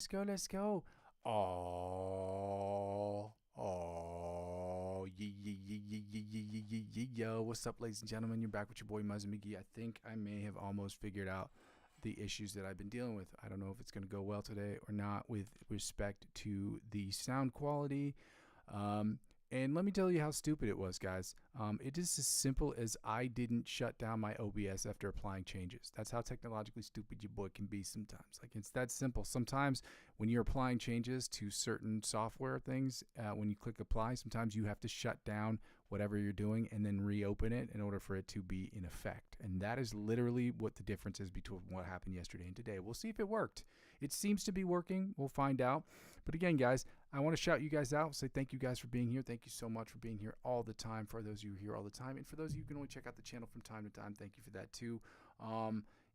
Let's go. Oh, yo. What's up, ladies and gentlemen? You're back with your boy Muzzy McGee. I think I may have almost figured out the issues that I've been dealing with. I don't know if it's going to go well today or not with respect to the sound quality. And let me tell you how stupid it was, guys. It is as simple as I didn't shut down my OBS after applying changes. That's how technologically stupid your boy can be sometimes. Like, it's that simple. Sometimes when you're applying changes to certain software things, when you click apply, sometimes you have to shut down whatever you're doing and then reopen it in order for it to be in effect. And that is literally what the difference is between what happened yesterday and today. We'll see if it worked. It seems to be working. We'll find out. But again, guys, I want to shout you guys out, say thank you guys for being here. Thank you so much for being here all the time. For those of you who are here all the time, and for those of you who can only check out the channel from time to time, thank you for that too.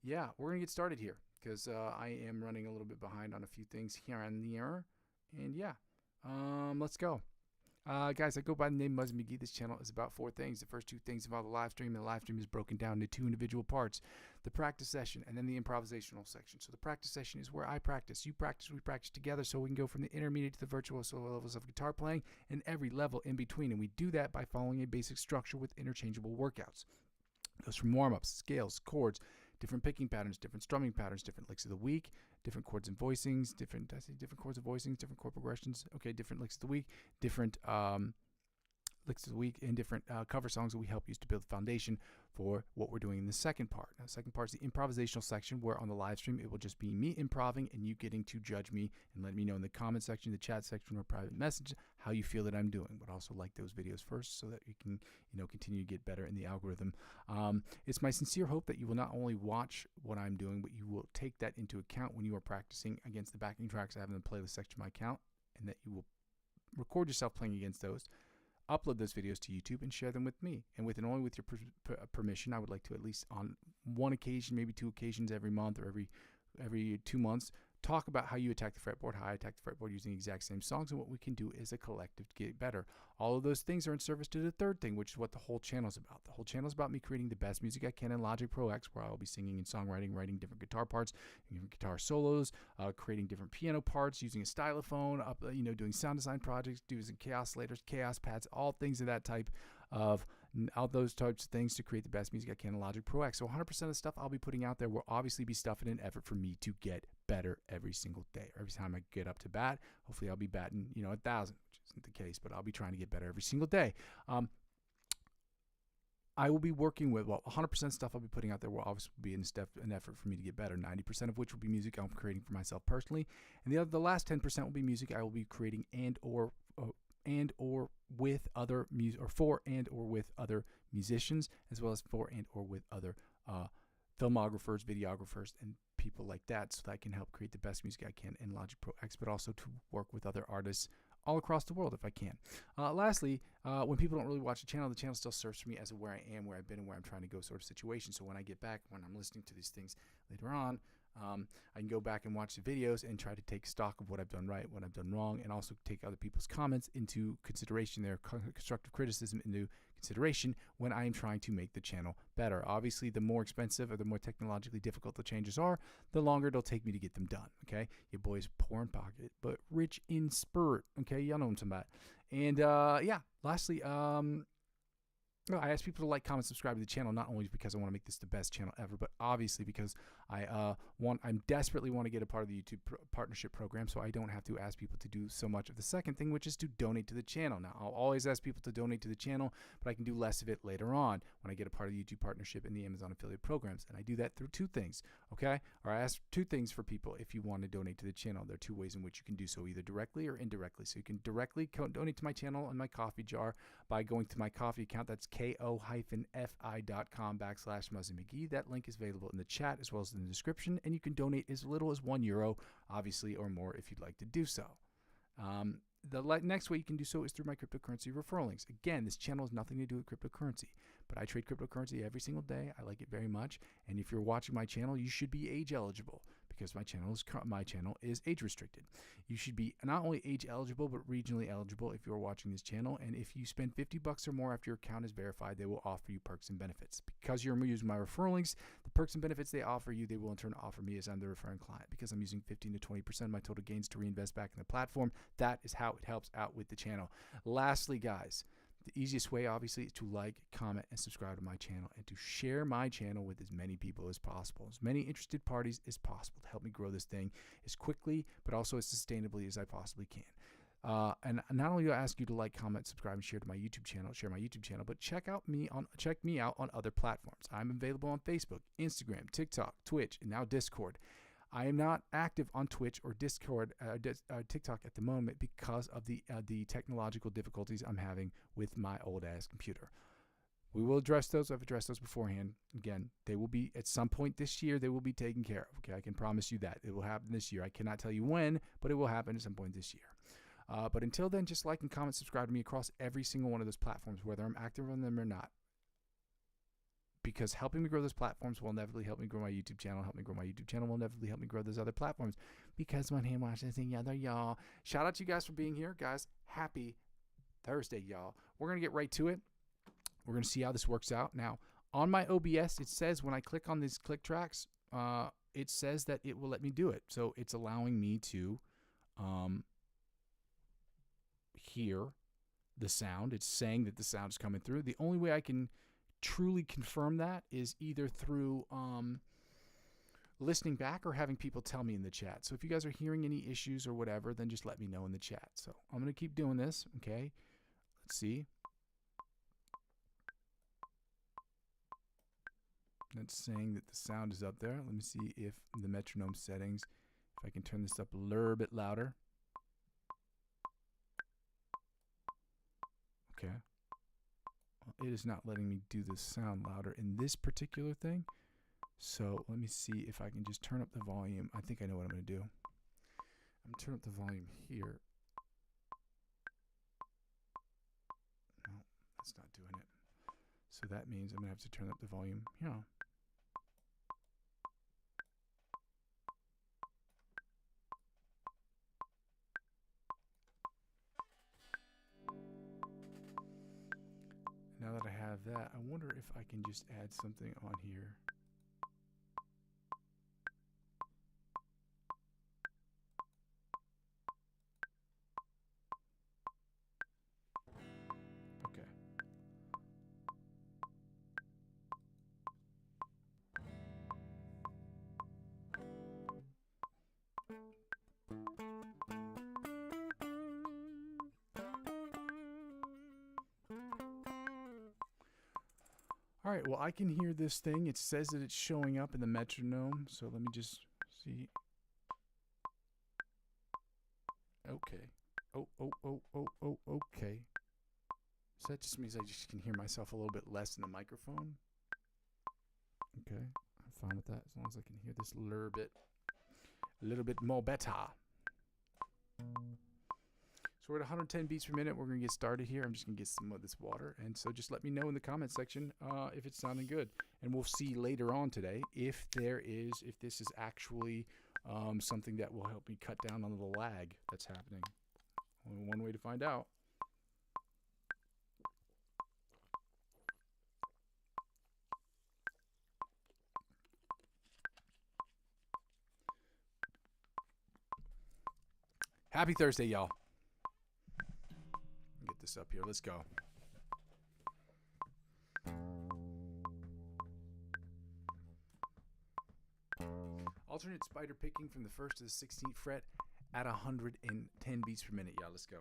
Yeah, we're going to get started here because I am running a little bit behind on a few things here and there. And yeah, let's go. Guys, I go by the name Muzzy McGee. This channel is about four things. The first two things involve the live stream, and the live stream is broken down into two individual parts: the practice session and then the improvisational section. So the practice session is where I practice, you practice, we practice together, so we can go from the intermediate to the virtuoso levels of guitar playing and every level in between. And we do that by following a basic structure with interchangeable workouts. It goes from warm-ups, scales, chords, different picking patterns, different strumming patterns, different licks of the week, different chords and voicings, different chords and voicings, different chord progressions. Okay, different licks of the week, different licks of the week, and different cover songs that we help use to build the foundation for what we're doing in the second part. Now, the second part is the improvisational section, where on the live stream it will just be me improving and you getting to judge me and let me know in the comment section, the chat section, or private message how you feel that I'm doing. But also like those videos first so that you can continue to get better in the algorithm. It's my sincere hope that you will not only watch what I'm doing, but you will take that into account when you are practicing against the backing tracks I have in the playlist section of my account, and that you will record yourself playing against those, upload those videos to YouTube, and share them with me. And only with your permission, I would like to, at least on one occasion, maybe two occasions every month or every 2 months, talk about how you attack the fretboard, how I attack the fretboard using the exact same songs, and what we can do as a collective to get better. All of those things are in service to the third thing, which is what the whole channel is about. The whole channel is about me creating the best music I can in Logic Pro X, where I will be singing and songwriting, writing different guitar parts, different guitar solos, creating different piano parts, using a stylophone, doing sound design projects, doing chaos oscillators, chaos pads, all things of that type of all those types of things to create the best music I can in Logic Pro X. So 100% of the stuff I'll be putting out there will obviously be stuff in an effort for me to get better every single day. Every time I get up to bat, hopefully I'll be batting 1,000, which isn't the case, but I'll be trying to get better every single day. I will be working with, 100% of stuff I'll be putting out there will obviously be an effort for me to get better, 90% of which will be music I'm creating for myself personally, and the last 10% will be music I will be creating and or with other with other musicians, as well as for and or with other filmographers, videographers, and people like that, so that I can help create the best music I can in Logic Pro X, but also to work with other artists all across the world if I can. Lastly, when people don't really watch the channel still serves for me as a where I am, where I've been, and where I'm trying to go sort of situation. So when I get back, when I'm listening to these things later on, I can go back and watch the videos and try to take stock of what I've done right, what I've done wrong, and also take other people's comments into consideration, their constructive criticism into consideration when I am trying to make the channel better. Obviously, the more expensive or the more technologically difficult the changes are, the longer it'll take me to get them done. Okay, your boy's poor in pocket, but rich in spirit. Okay, y'all know what I'm talking about. And yeah, lastly, I ask people to like, comment, subscribe to the channel, not only because I want to make this the best channel ever, but obviously because I desperately want to get a part of the YouTube partnership program, so I don't have to ask people to do so much of the second thing, which is to donate to the channel. Now, I'll always ask people to donate to the channel, but I can do less of it later on when I get a part of the YouTube partnership and the Amazon affiliate programs, and I do that through two things, okay? Or I ask two things for people if you want to donate to the channel. There are two ways in which you can do so, either directly or indirectly. So you can directly donate to my channel and my coffee jar by going to my coffee account. That's ko-fi.com/Muzzy McGee. That link is available in the chat as well as in the description, and you can donate as little as €1, obviously, or more if you'd like to do so. The next way you can do so is through my cryptocurrency referral links. Again, this channel has nothing to do with cryptocurrency, but I trade cryptocurrency every single day. I like it very much, and if you're watching my channel, you should be age eligible, because because my channel is age restricted. You should be not only age eligible but regionally eligible if you're watching this channel. And if you spend $50 or more after your account is verified, they will offer you perks and benefits. Because you're using my referral links, the perks and benefits they offer you, they will in turn offer me as I'm the referring client. Because I'm using 15 to 20% of my total gains to reinvest back in the platform, that is how it helps out with the channel. Lastly, guys, the easiest way, obviously, is to like, comment, and subscribe to my channel, and to share my channel with as many people as possible, as many interested parties as possible, to help me grow this thing as quickly, but also as sustainably as I possibly can. And not only do I ask you to like, comment, subscribe, and share my YouTube channel, but check me out on other platforms. I'm available on Facebook, Instagram, TikTok, Twitch, and now Discord. I am not active on Twitch or Discord, TikTok at the moment because of the technological difficulties I'm having with my old ass computer. We will address those. I've addressed those beforehand. Again, they will be at some point this year. They will be taken care of. Okay, I can promise you that it will happen this year. I cannot tell you when, but it will happen at some point this year. But until then, just like and comment, subscribe to me across every single one of those platforms, whether I'm active on them or not. Because helping me grow those platforms will inevitably help me grow my YouTube channel. Help me grow my YouTube channel will inevitably help me grow those other platforms. Because one hand washes the other, y'all. Shout out to you guys for being here. Guys, happy Thursday, y'all. We're going to get right to it. We're going to see how this works out. Now, on my OBS, it says when I click on these click tracks, it says that it will let me do it. So it's allowing me to hear the sound. It's saying that the sound is coming through. The only way I can truly confirm that is either through listening back or having people tell me in the chat. So if you guys are hearing any issues or whatever, then just let me know in the chat. So I'm going to keep doing this. Okay. Let's see. That's saying that the sound is up there. Let me see if the metronome settings, if I can turn this up a little bit louder. Okay. It is not letting me do the sound louder in this particular thing. So let me see if I can just turn up the volume. I think I know what I'm going to do. I'm going to turn up the volume here. No, that's not doing it. So that means I'm going to have to turn up the volume here. Now that I have that, I wonder if I can just add something on here. Okay. All right, well, I can hear this thing. It says that it's showing up in the metronome, so let me just see. Okay. Okay. So that just means I just can hear myself a little bit less in the microphone. Okay, I'm fine with that as long as I can hear this a little bit more better. So we're at 110 beats per minute. We're going to get started here. I'm just going to get some of this water. And so just let me know in the comment section if it's sounding good. And we'll see later on today if this is actually something that will help me cut down on the lag that's happening. Only one way to find out. Happy Thursday, y'all. Get this up here. Let's go. Alternate spider picking from the 1st to the 16th fret at 110 beats per minute. Y'all, let's go.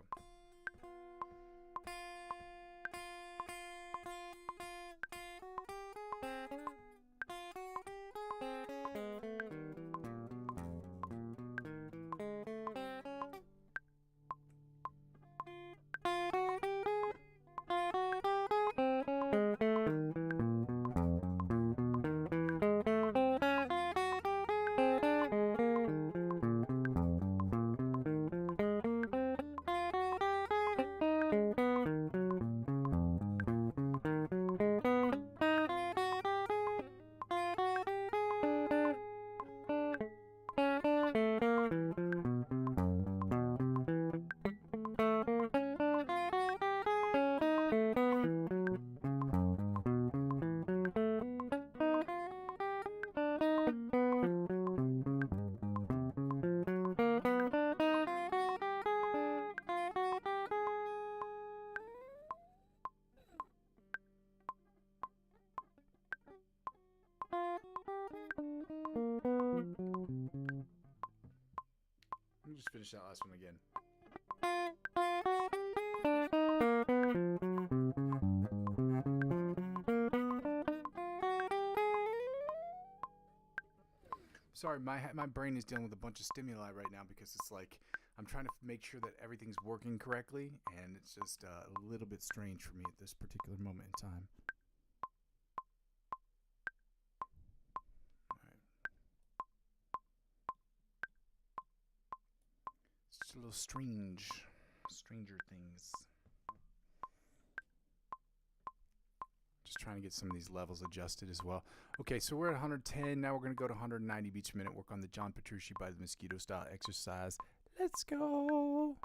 me just finish that last one again. Sorry, my brain is dealing with a bunch of stimuli right now because it's like I'm trying to make sure that everything's working correctly, and it's just a little bit strange for me at this particular moment in time. All right. It's just a little stranger things. Just trying to get some of these levels adjusted as well. Okay, so we're at 110. Now we're going to go to 190 beats per minute. Work on the John Petrucci by the Mosquito style exercise. Let's go.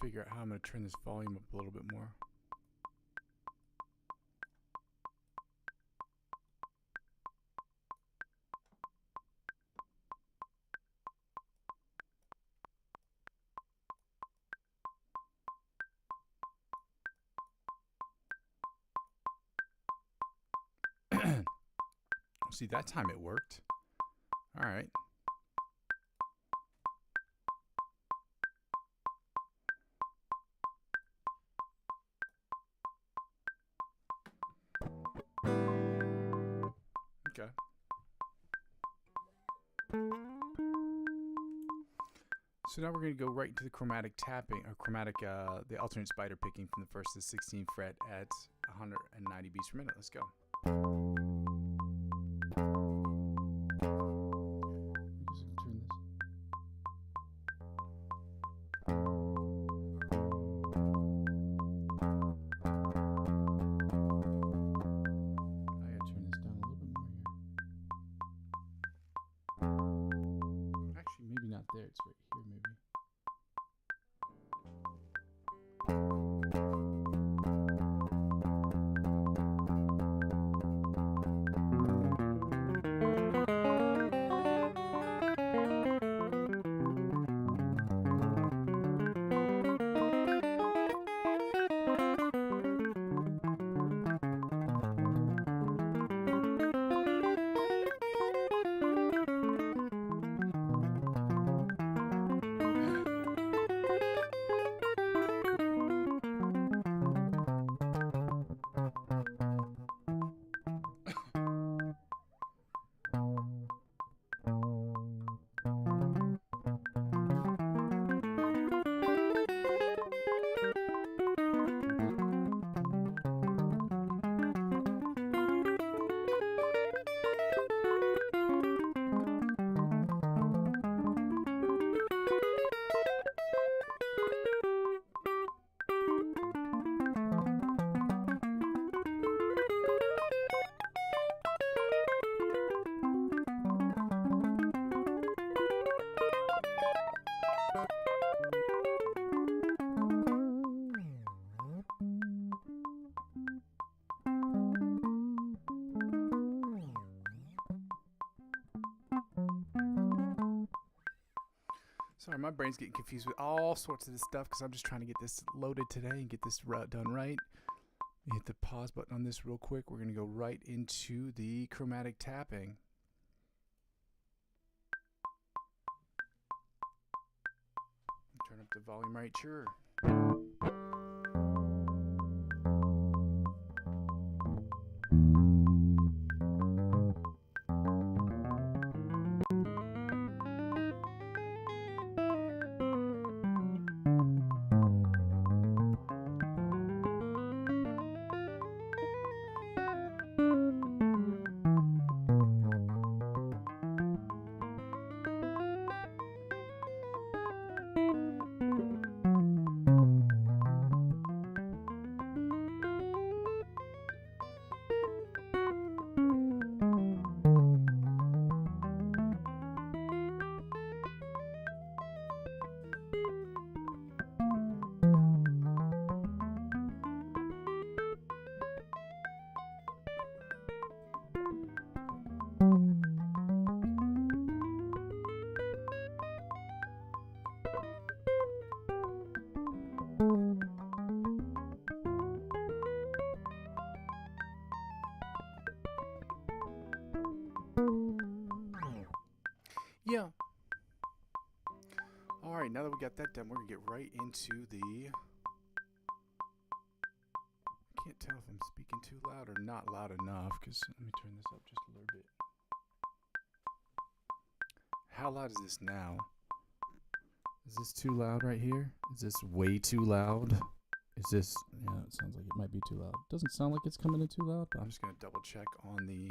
Figure out how I'm going to turn this volume up a little bit more. See, that time it worked. All right. Okay. So now we're going to go right into the chromatic tapping, or chromatic, the alternate spider picking from the 1st to the 16th fret at 190 beats per minute. Let's go. There, it's right here maybe. Sorry, my brain's getting confused with all sorts of this stuff because I'm just trying to get this loaded today and get this done right. Hit the pause button on this real quick. We're going to go right into the chromatic tapping. Turn up the volume right, sure. Yeah. All right, now that we got that done, we're going to get right into the... I can't tell if I'm speaking too loud or not loud enough, because let me turn this up just a little bit. How loud is this now? Is this too loud right here? Is this way too loud? Is this... Yeah, it sounds like it might be too loud. Doesn't sound like it's coming in too loud, but I'm just going to double check on the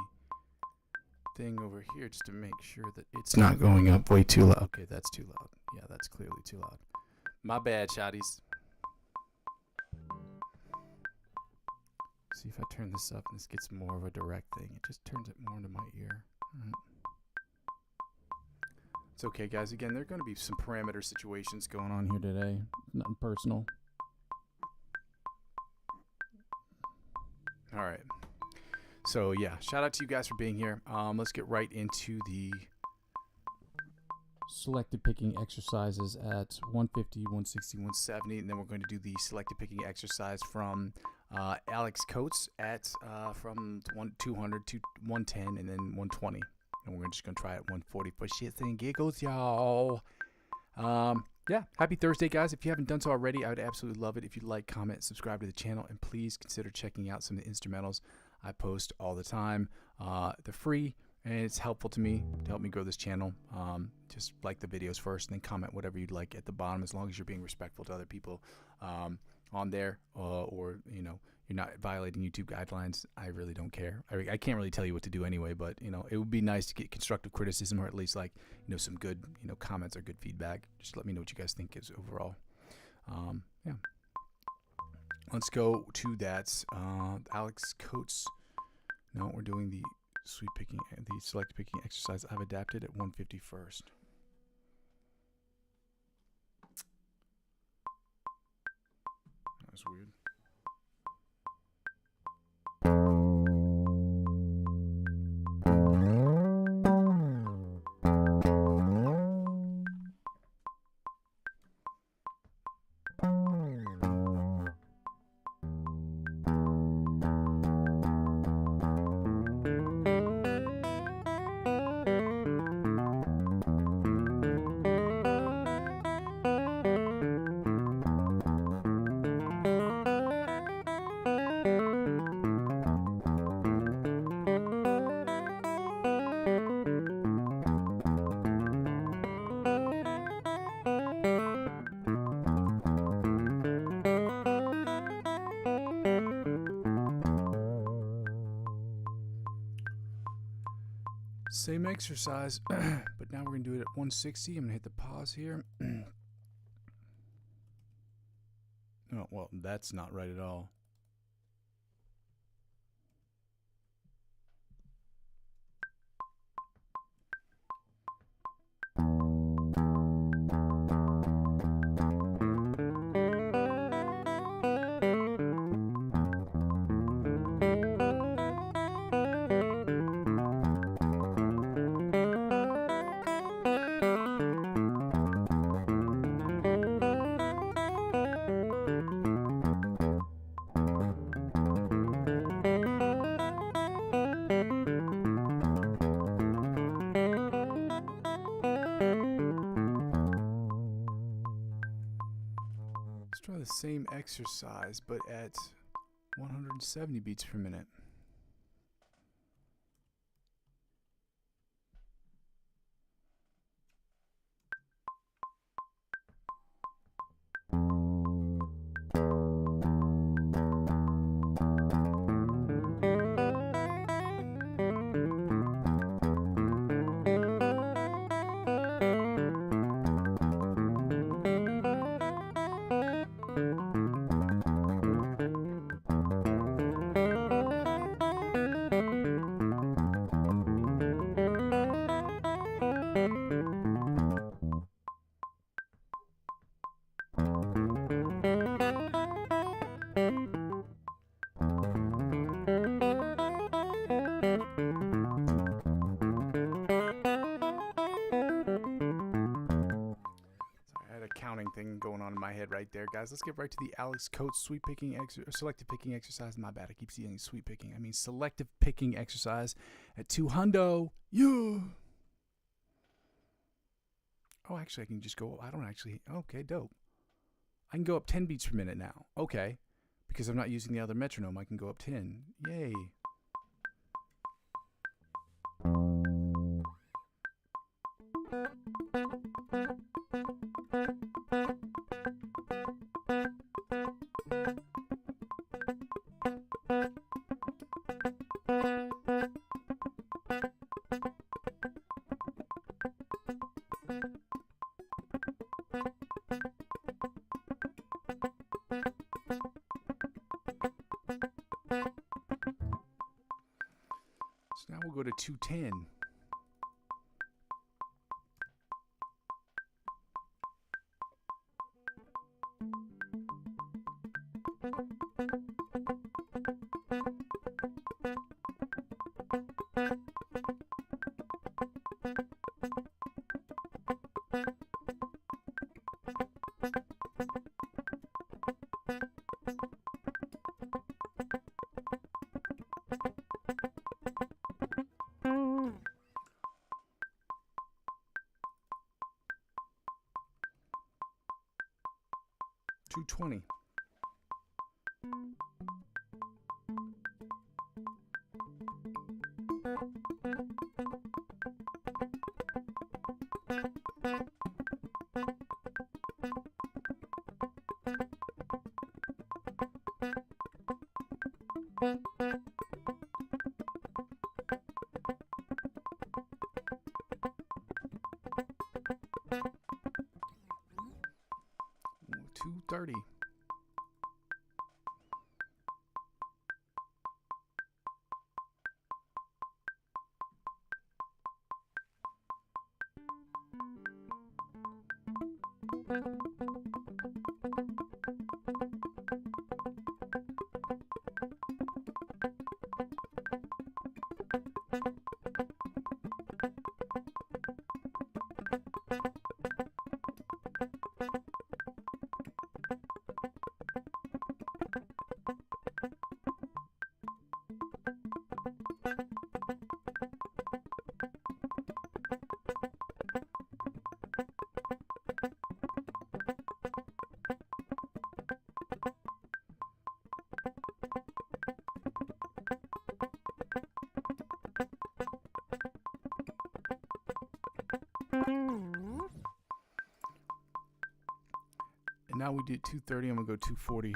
thing over here just to make sure that it's not going up way too loud. Okay, that's too loud. Yeah, that's clearly too loud. My bad, shotties. See if I turn this up and this gets more of a direct thing. It just turns it more into my ear. It's okay, guys. Again, there are going to be some parameter situations going on here today. Nothing personal. All right. So, yeah, shout out to you guys for being here. Let's get right into the selected picking exercises at 150, 160, 170. And then we're going to do the selected picking exercise from Alex Coates at from 200 to 110 and then 120. And we're just going to try it 140 for shits and giggles, y'all. Yeah, happy Thursday, guys. If you haven't done so already, I would absolutely love it if you'd like, comment, subscribe to the channel, and please consider checking out some of the instrumentals I post all the time. They're free, and it's helpful to me to help me grow this channel. Just like the videos first, and then comment whatever you'd like at the bottom, as long as you're being respectful to other people on there, or you know, you're not violating YouTube guidelines. I really don't care. I can't really tell you what to do anyway, but you know, it would be nice to get constructive criticism, or at least like, you know, some good, you know, comments or good feedback. Just let me know what you guys think is overall. Yeah. Let's go to that Alex Coates. No, we're doing the select picking exercise I've adapted at 150 first. That was weird. Same exercise, but now we're going to do it at 160. I'm going to hit the pause here. Oh, well, that's not right at all. Let's try the same exercise, but at 170 beats per minute. Thing going on in my head right there, guys. Let's get right to the Alex Coates sweep picking selective picking exercise. My bad, I keep seeing sweep picking. I mean selective picking exercise at 200. Yeah. Oh, actually, I can just go. I don't actually. Okay, dope. I can go up 10 beats per minute now. Okay, because I'm not using the other metronome, I can go up 10. Yay. So now we'll go to 210. $220. $230. And now we did 230. I'm gonna go 240.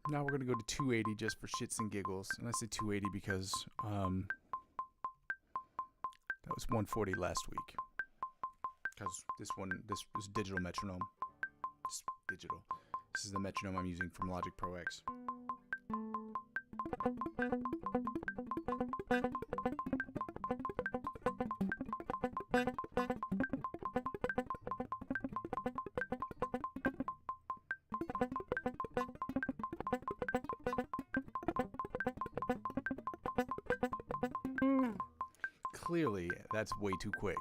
Now we're going to go to 280 just for shits and giggles. And I said 280 because that was 140 last week. Because this is digital metronome. It's digital. This is the metronome I'm using from Logic Pro X. Clearly, that's way too quick.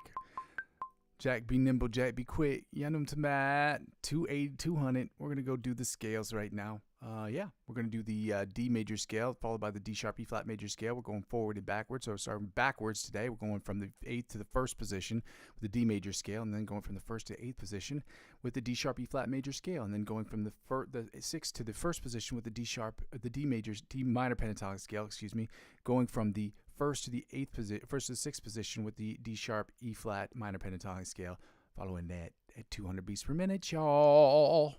Jack, be nimble. Jack, be quick. Yanum to Matt. 280, 200. We're going to go do the scales right now. We're going to do the D major scale, followed by the D sharp E flat major scale. We're going forward and backwards. So starting backwards today, we're going from the 8th to the 1st position with the D major scale, and then going from the 1st to 8th position with the D sharp E flat major scale, and then going from the 6th to the 1st position with the D minor pentatonic scale, going from the 1st to the 6th position with the D sharp E flat minor pentatonic scale, following that at 200 beats per minute, y'all.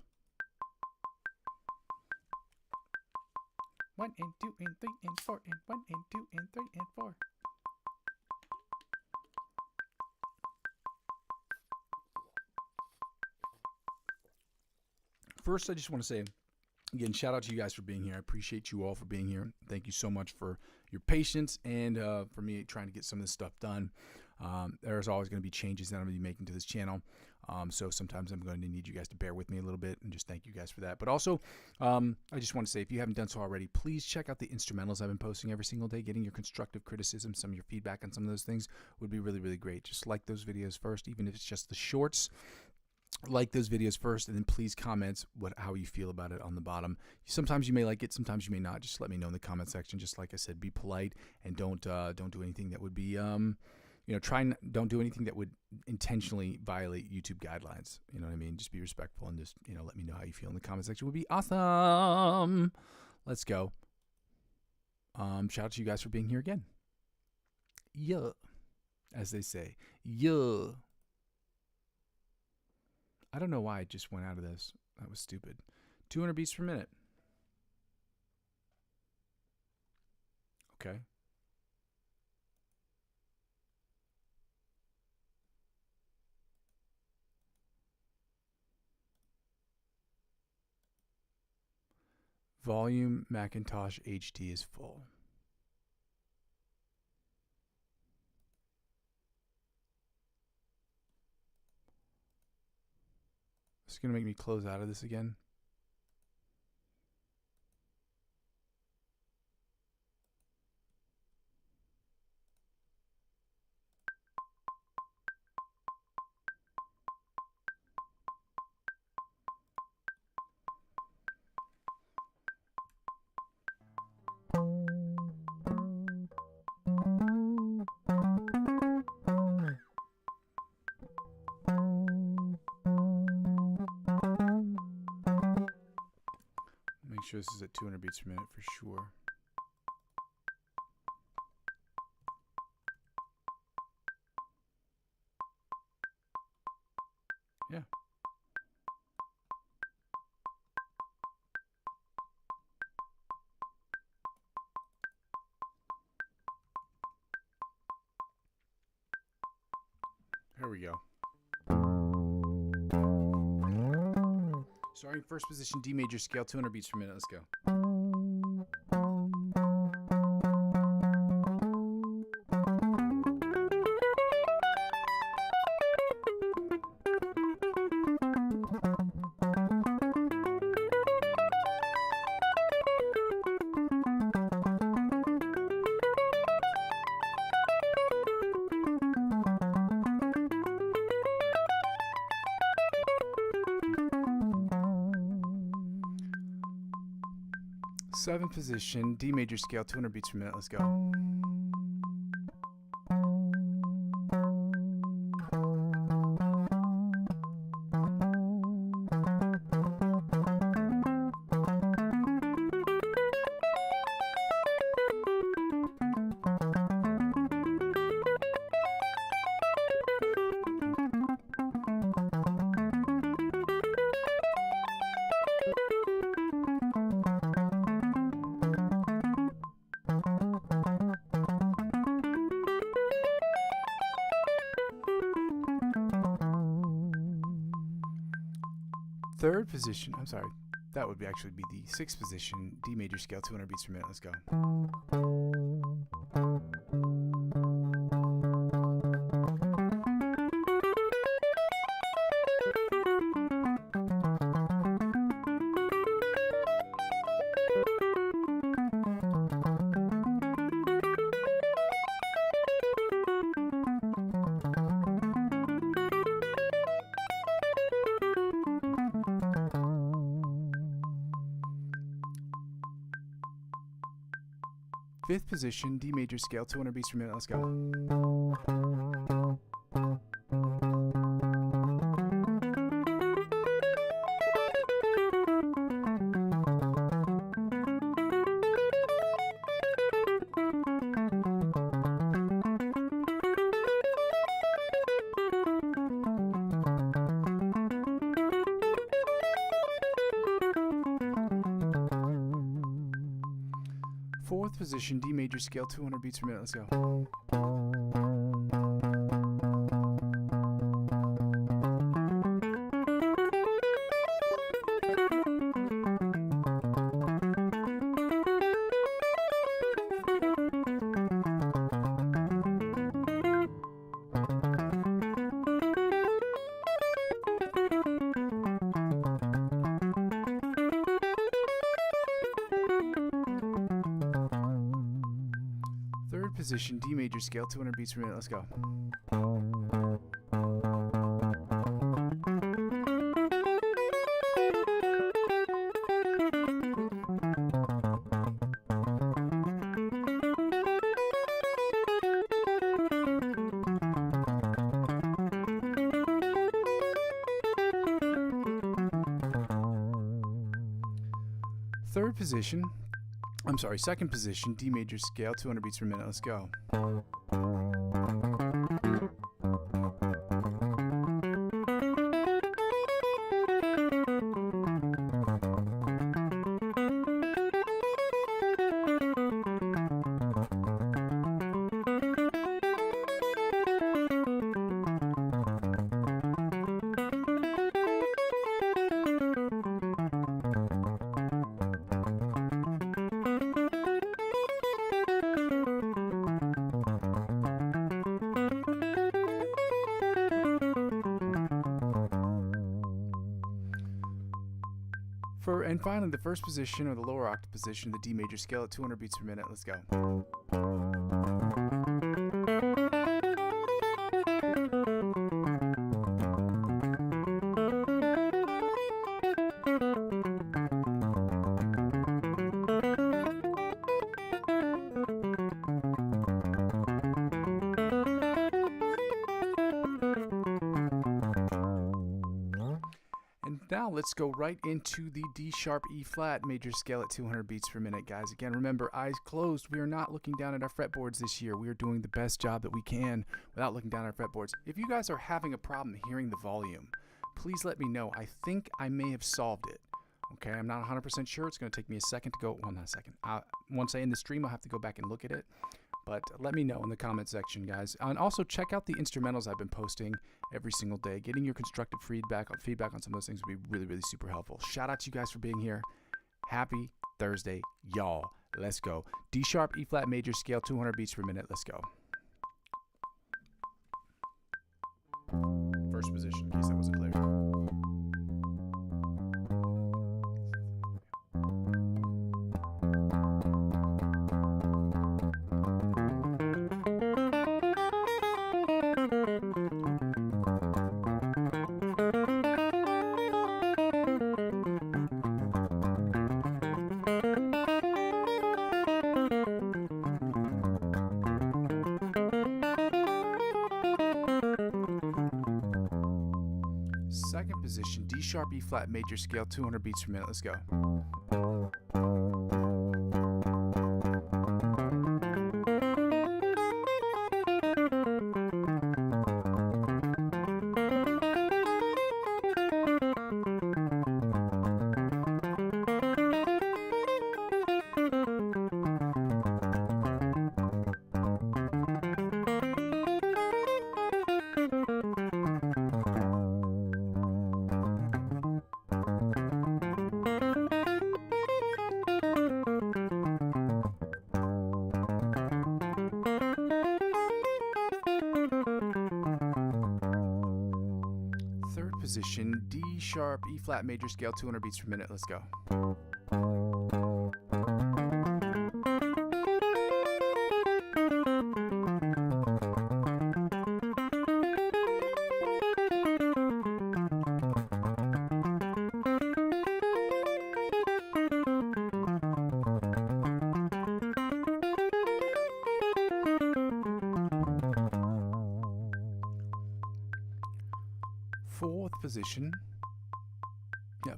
1 and 2 and 3 and 4 and 1 and 2 and 3 and 4. First, I just want to say, again, shout out to you guys for being here. I appreciate you all for being here. Thank you so much for your patience and for me trying to get some of this stuff done. There's always going to be changes that I'm going to be making to this channel. So sometimes I'm going to need you guys to bear with me a little bit, and just thank you guys for that. But also, I just want to say, if you haven't done so already, please check out the instrumentals I've been posting every single day. Getting your constructive criticism, some of your feedback on some of those things would be really, really great. Just like those videos first, even if it's just the shorts. Like those videos first, and then please comment how you feel about it on the bottom. Sometimes you may like it, sometimes you may not. Just let me know in the comment section. Just like I said, be polite and don't do anything that would be don't do anything that would intentionally violate YouTube guidelines. You know what I mean? Just be respectful and just let me know how you feel in the comment section. Would be awesome. Let's go. Shout out to you guys for being here again. Yeah, as they say. Yeah. I don't know why I just went out of this. That was stupid. 200 beats per minute. Okay. Volume Macintosh HD is full. It's going to make me close out of this again. Make sure this is at 200 beats per minute for sure. Yeah. Here we go. Starting first position, D major scale, 200 beats per minute. Let's go. Seventh position, D major scale, 200 beats per minute. Let's go. Third position, I'm sorry, that would actually be the sixth position, D major scale, 200 beats per minute. Let's go. Fifth position, D major scale, 200 beats per minute. Let's go. Fourth position, D major scale, 200 beats per minute. Let's go. Third position, D major scale, 200 beats per minute. Let's go. Second position, D major scale, 200 beats per minute. Let's go. And finally, the first position, or the lower octave position, the D major scale at 200 beats per minute. Let's go. Now let's go right into the D sharp E flat major scale at 200 beats per minute, guys. Again, remember, eyes closed. We are not looking down at our fretboards this year. We are doing the best job that we can without looking down at our fretboards. If you guys are having a problem hearing the volume, please let me know. I think I may have solved it. Okay, I'm not 100% sure. It's going to take me a second to go. Well, not a second. Once I end the stream, I'll have to go back and look at it. But let me know in the comment section, guys. And also check out the instrumentals I've been posting every single day. Getting your constructive feedback on some of those things would be really, really super helpful. Shout out to you guys for being here. Happy Thursday, y'all. Let's go. D sharp, E flat major scale, 200 beats per minute. Let's go. First position, in case that wasn't clear. Second position, D sharp, E flat major scale, 200 beats per minute. Let's go. Position, D sharp, E flat major scale, 200 beats per minute. Let's go.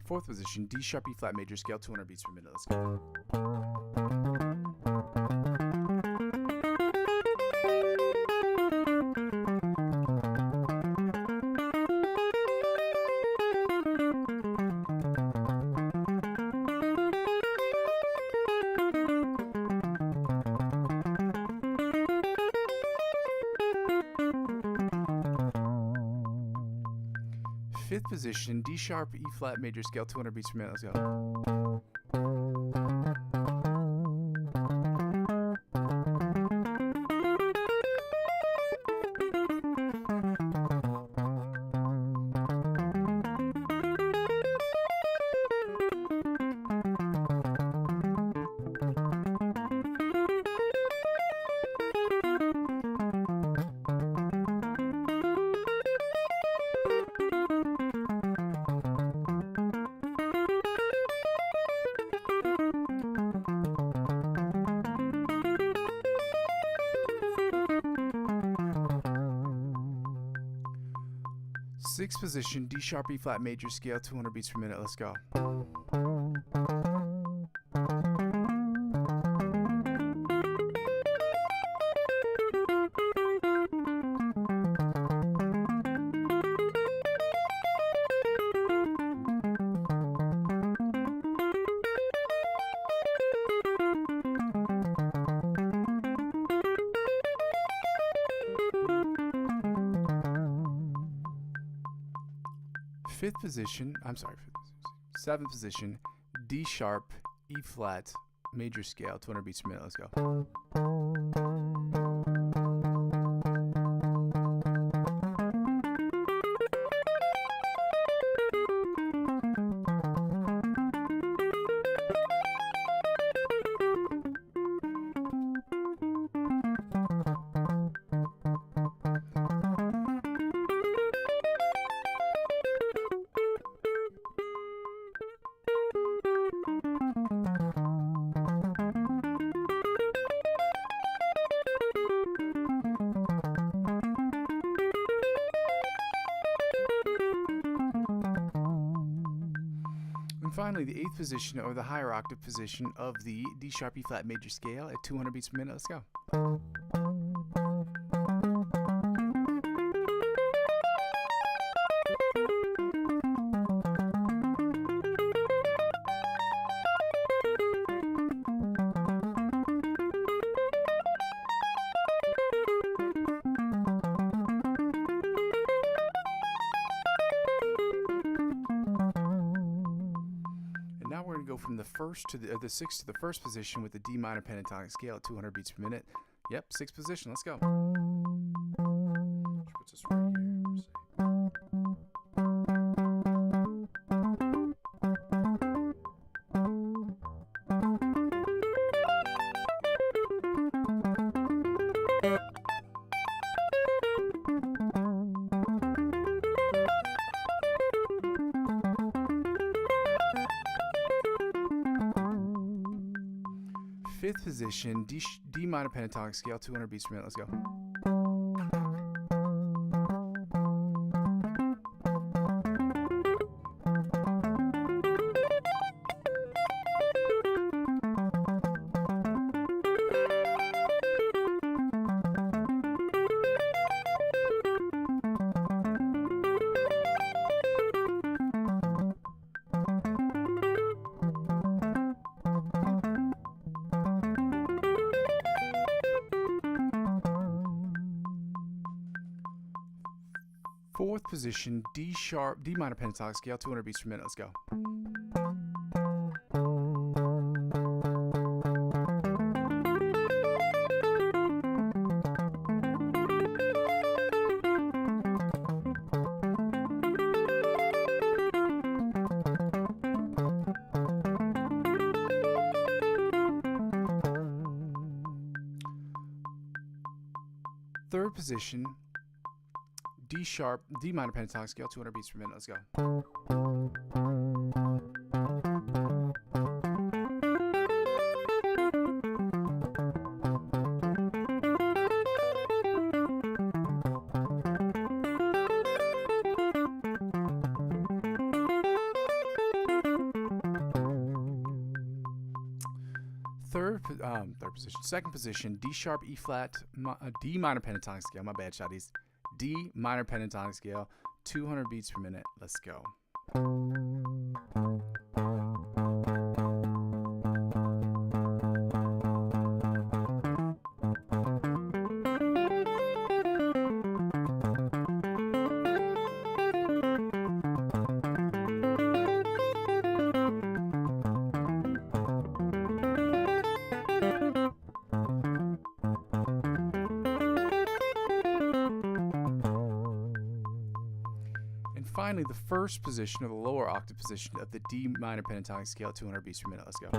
fourth position, D sharp E flat major scale, 200 beats per minute. Let's go. Fifth position, D sharp E flat major scale, 200 beats per minute. Let's go. Sixth position, D sharp E flat major scale, 200 beats per minute. Let's go. Seventh position, D sharp E flat major scale, 200 beats per minute. Let's go. And finally, the eighth position, or the higher octave position of the D sharp E flat major scale at 200 beats per minute. Let's go. Now we're going to go from the first to the sixth to the first position with the D minor pentatonic scale at 200 beats per minute. Yep, sixth position. Let's go. Which puts us right here. Fifth position, D minor pentatonic scale, 200 beats per minute. Let's go. Fourth position, D minor pentatonic scale, 200 beats per minute. Let's go. Third position, D minor pentatonic scale, 200 beats per minute. Let's go. Third position. Second position, D sharp, E flat, D minor pentatonic scale. My bad, shotties. D minor pentatonic scale, 200 beats per minute. Let's go. Finally, the first position, or the lower octave position of the D minor pentatonic scale, 200 beats per minute. Let's go.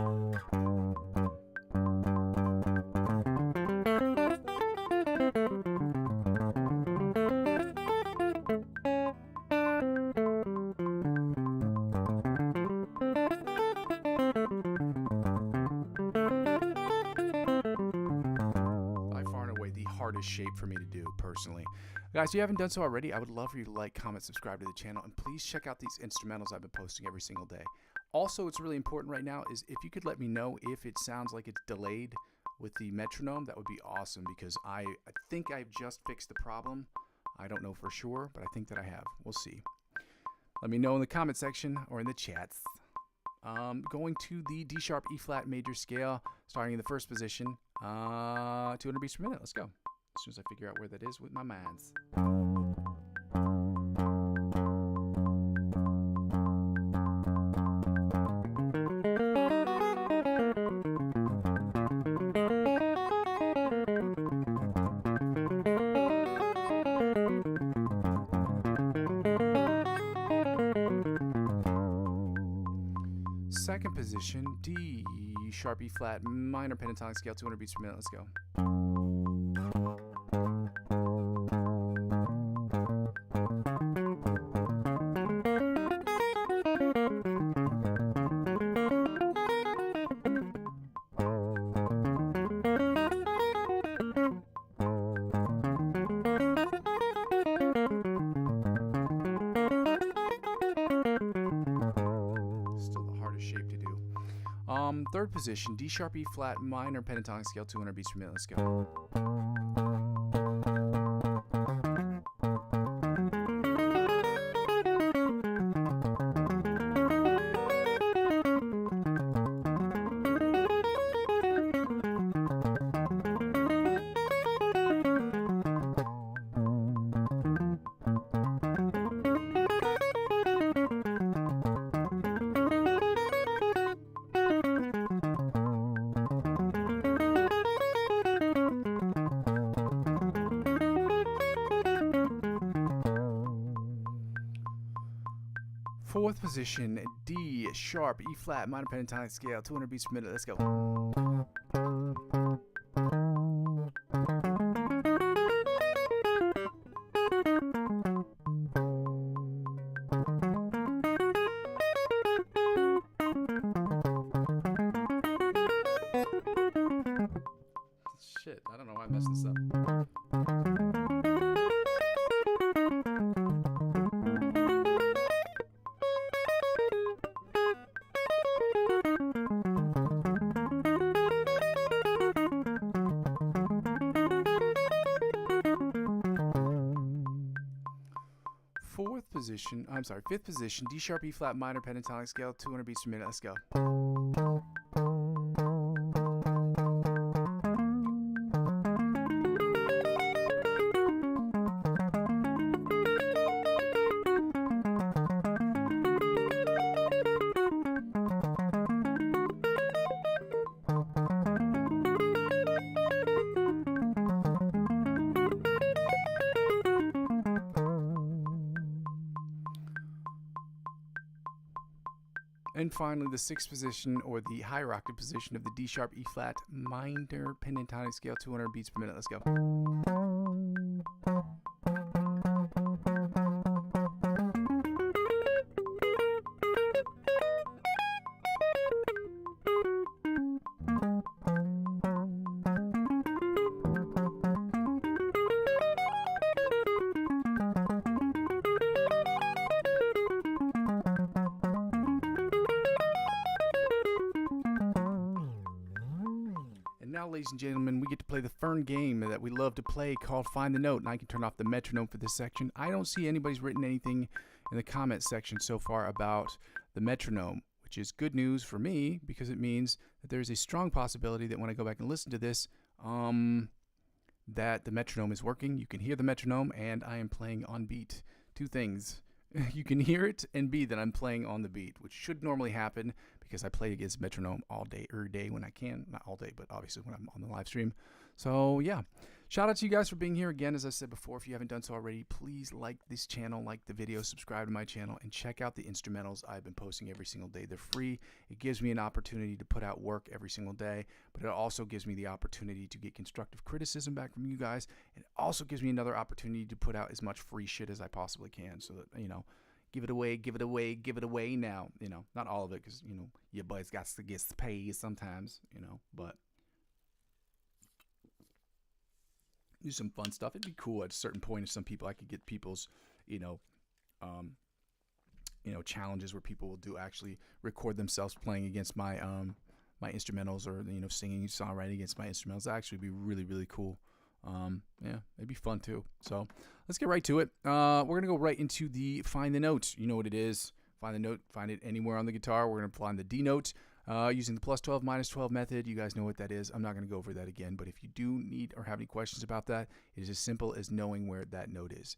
By far and away the hardest shape for me to do, personally. Guys, if you haven't done so already, I would love for you to like, comment, subscribe to the channel, and please check out these instrumentals I've been posting every single day. Also, what's really important right now is if you could let me know if it sounds like it's delayed with the metronome, that would be awesome, because I think I've just fixed the problem. I don't know for sure, but I think that I have. We'll see. Let me know in the comment section or in the chats. Going to the D sharp, E flat major scale, starting in the first position, 200 beats per minute. Let's go. As soon as I figure out where that is with my minds. Second position, D sharp, E flat minor pentatonic scale, 200 beats per minute. Let's go. Third position, D sharp, E flat minor pentatonic scale, 200 beats per minute. Let's go. Fourth position, D sharp, E flat minor pentatonic scale, 200 beats per minute. Let's go. Shit, I don't know why I messed this up. Fifth position, D sharp, E flat minor pentatonic scale, 200 beats per minute. Let's go. And finally, the sixth position, or the higher octave position of the D sharp, E flat minor pentatonic scale, 200 beats per minute. Let's go. ladies and gentlemen, we get to play the fun game that we love to play called Find the Note, and I can turn off the metronome for this section. I don't see anybody's written anything in the comment section so far about the metronome, which is good news for me because it means that there's a strong possibility that when I go back and listen to this, that the metronome is working. You can hear the metronome, and I am playing on beat. Two things. You can hear it, and B, that I'm playing on the beat, which should normally happen because I play against metronome all day, every day when I can. Not all day, but obviously when I'm on the live stream. So, yeah. Shout out to you guys for being here. Again, as I said before, if you haven't done so already, please like this channel, like the video, subscribe to my channel, and check out the instrumentals I've been posting every single day. They're free. It gives me an opportunity to put out work every single day, but it also gives me the opportunity to get constructive criticism back from you guys. It also gives me another opportunity to put out as much free shit as I possibly can so that, you know, give it away, give it away, give it away now. You know, not all of it because, you know, your boys got to get paid sometimes, you know, but do some fun stuff. It'd be cool at a certain point if some people, I could get people's, challenges where people will do actually record themselves playing against my my instrumentals or, you know, singing, songwriting against my instrumentals. That'd actually be really, really cool. Yeah, it'd be fun too. So let's get right to it. We're going to go right into the find the note. You know what it is. Find the note, find it anywhere on the guitar. We're going to find the D note. Using the plus 12, minus 12 method. You guys know what that is. I'm not going to go over that again, but if you do need or have any questions about that, it is as simple as knowing where that note is,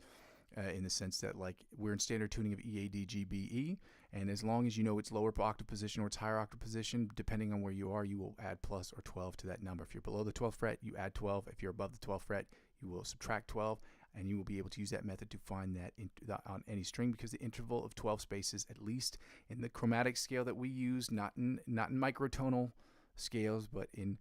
in the sense that, like, we're in standard tuning of E, A, D, G, B, E, and as long as you know its lower octave position or its higher octave position, depending on where you are, you will add plus or 12 to that number. If you're below the 12th fret, you add 12. If you're above the 12th fret, you will subtract 12, and you will be able to use that method to find that on any string, because the interval of 12 spaces, at least in the chromatic scale that we use, not in microtonal scales, but in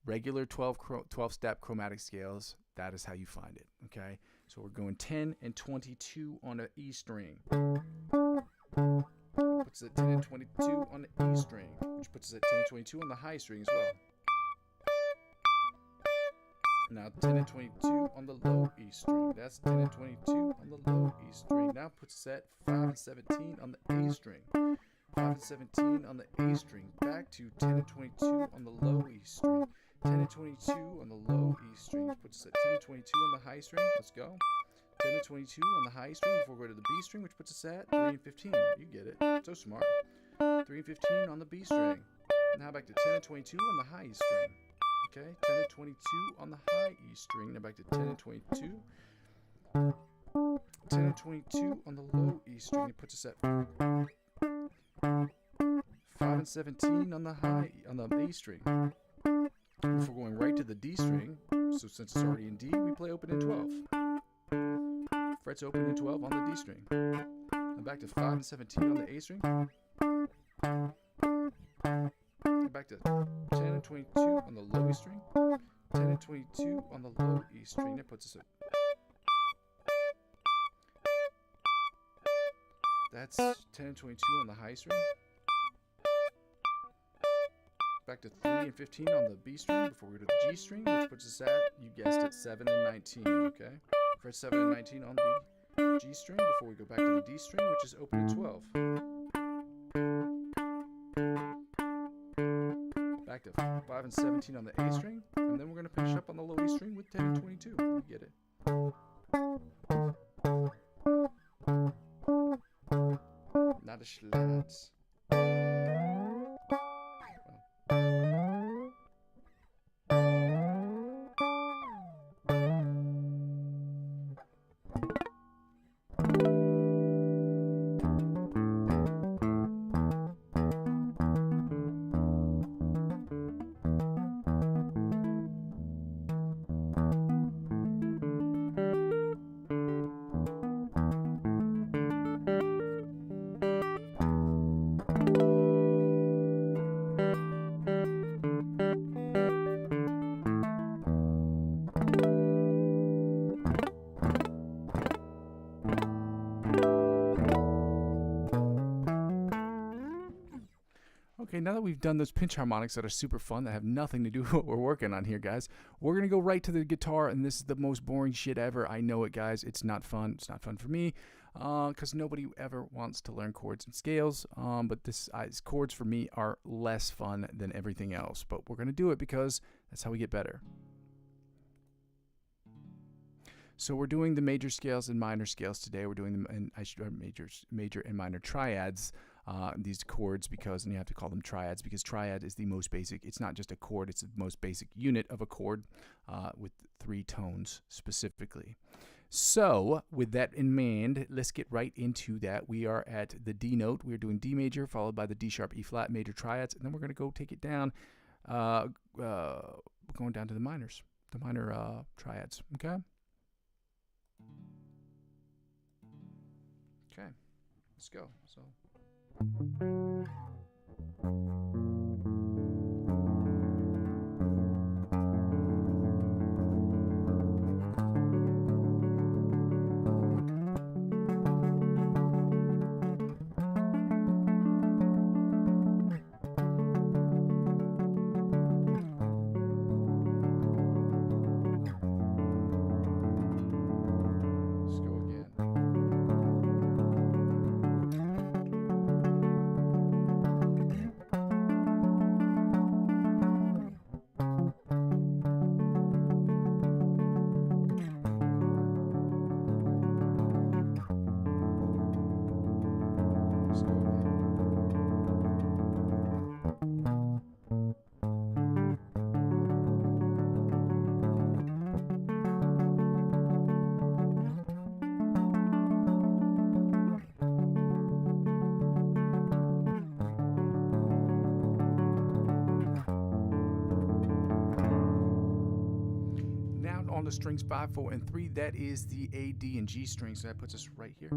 regular 12-step chromatic scales, that is how you find it, okay? So we're going 10 and 22 on an E string. Puts it at 10 and 22 on the E string, which puts us at 10 and 22 on the high string as well. Now 10 and 22 on the low E string. That's 10 and 22 on the low E string. Now puts us at 5 and 17 on the A string. 5 and 17 on the A string. Back to 10 and 22 on the low E string. 10 and 22 on the low E string, which puts us at 10 and 22 on the high string. Let's go. 10 and 22 on the high string before we go to the B string, which puts us at 3 and 15. You get it. So smart. 3 and 15 on the B string. Now back to 10 and 22 on the high E string. Okay, 10 and 22 on the high E string. Now back to 10 and 22. 10 and 22 on the low E string. It puts us at 5 and 17 on the A string. If we're going right to the D string, so since it's already in D, we play open in 12. Frets open in 12 on the D string. Now back to 5 and 17 on the A string. Back to 10 and 22 on the low E string, 10 and 22 on the low E string. That puts us at, that's 10 and 22 on the high string. Back to 3 and 15 on the B string before we go to the G string, which puts us at, you guessed it, 7 and 19, okay? Fret 7 and 19 on the G string before we go back to the D string, which is open at 12. Back to 5 and 17 on the A string, and then we're going to finish up on the low E string with 10 and 22. You get it. Not a schlitz. Okay, now that we've done those pinch harmonics that are super fun, that have nothing to do with what we're working on here, guys, we're going to go right to the guitar, and this is the most boring shit ever. I know it, guys. It's not fun. It's not fun for me. because nobody ever wants to learn chords and scales. But chords for me are less fun than everything else. But we're going to do it because that's how we get better. So we're doing the major scales and minor scales today. We're doing them, and I should major and minor triads. These chords, because, and you have to call them triads because triad is the most basic. It's not just a chord; it's the most basic unit of a chord, with 3 tones specifically. So with that in mind, let's get right into that. We are at the D note. We are doing D major followed by the D sharp, E flat major triads, and then we're going to go take it down. We're going down to the minors, the minor triads. Okay. Okay, let's go. So. On the strings 5, 4, and 3, that is the A, D, and G strings. So that puts us right here.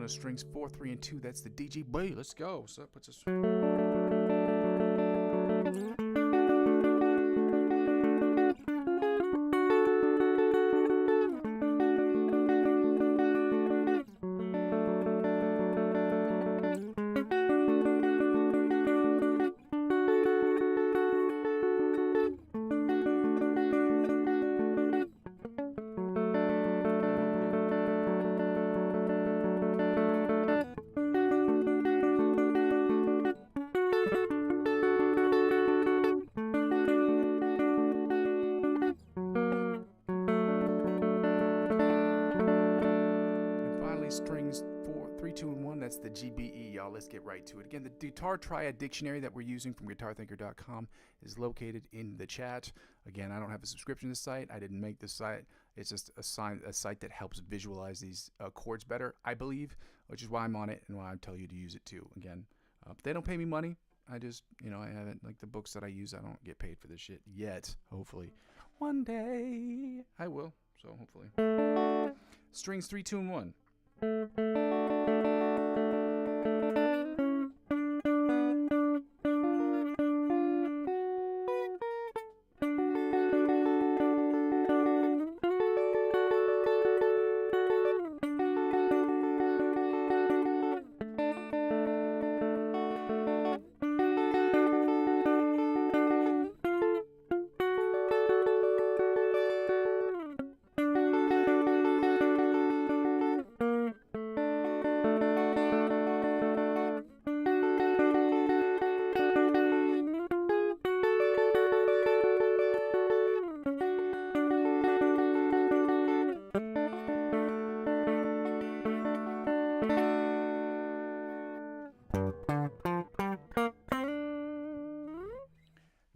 Strings 4, 3, and 2. That's the D, G, B. Let's go. So that puts us. Strings 4, 3, 2, and 1. That's the GBE, y'all. Let's get right to it. Again, the guitar triad dictionary that we're using from guitarthinker.com is located in the chat. Again, I don't have a subscription to the site. I didn't make the site. It's just a site that helps visualize these chords better, I believe, which is why I'm on it and why I tell you to use it too. Again, they don't pay me money. I just, I haven't, like the books that I use, I don't get paid for this shit yet. Hopefully. One day I will. So hopefully. Strings 3, 2, and 1.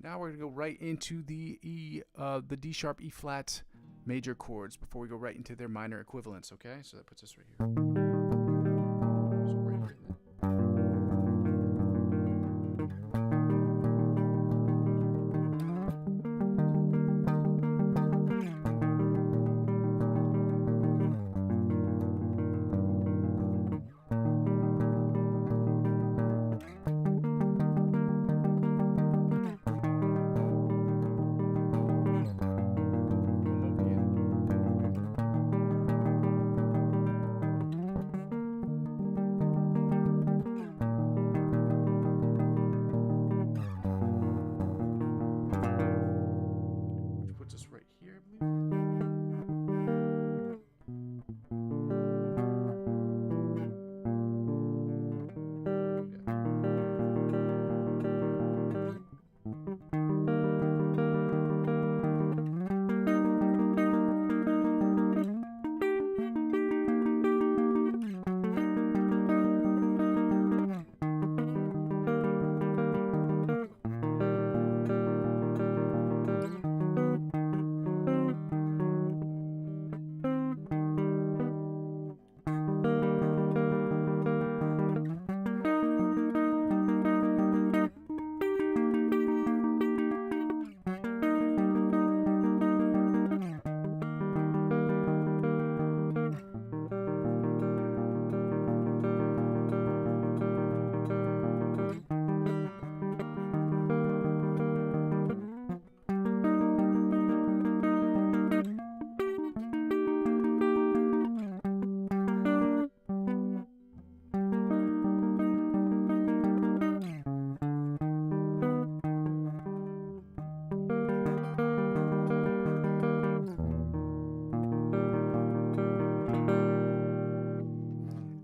Now we're going to go right into the D sharp, E flat major chords before we go right into their minor equivalents, okay? So that puts us right here. So right here then.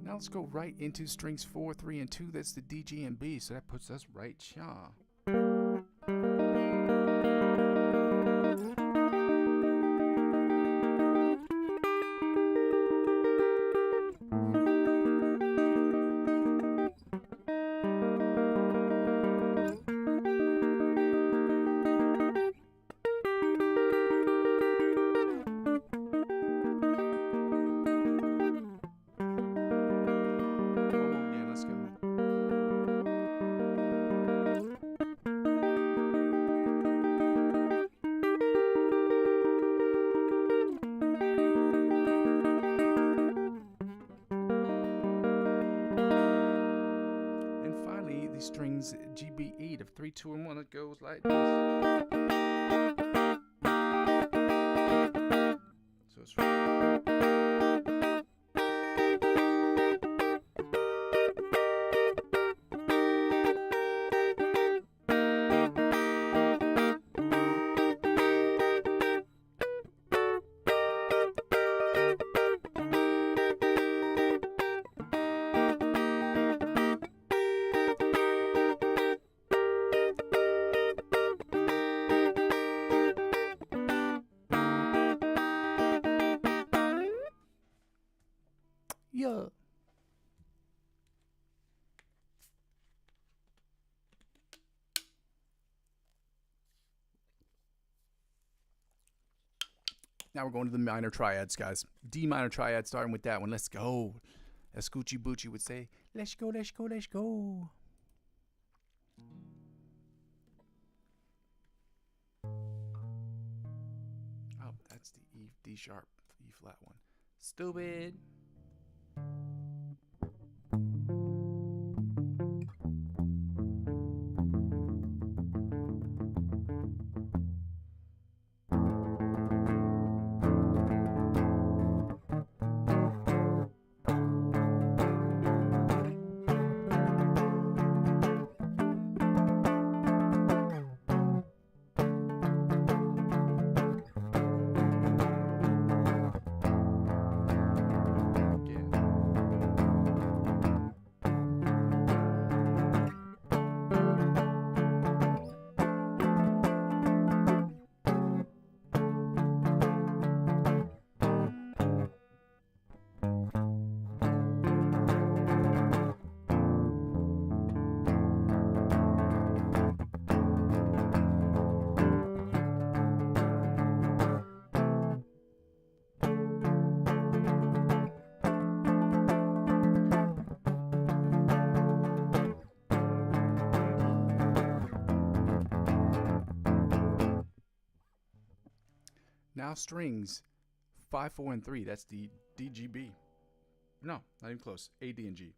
Let's go right into strings 4, 3, and 2. That's the D, G, and B. So that puts us right here. Strings G, B, E of 3, 2, and 1. It goes like this. So it's yeah. Now we're going to the minor triads, guys. D minor triad, starting with that one. Let's go. As Scoochie Boochie would say, let's go, let's go, let's go. Oh, that's the E, D sharp, E flat one. Stupid. Now strings 5, 4, and 3. That's the DGB. No, not even close. A, D, and G.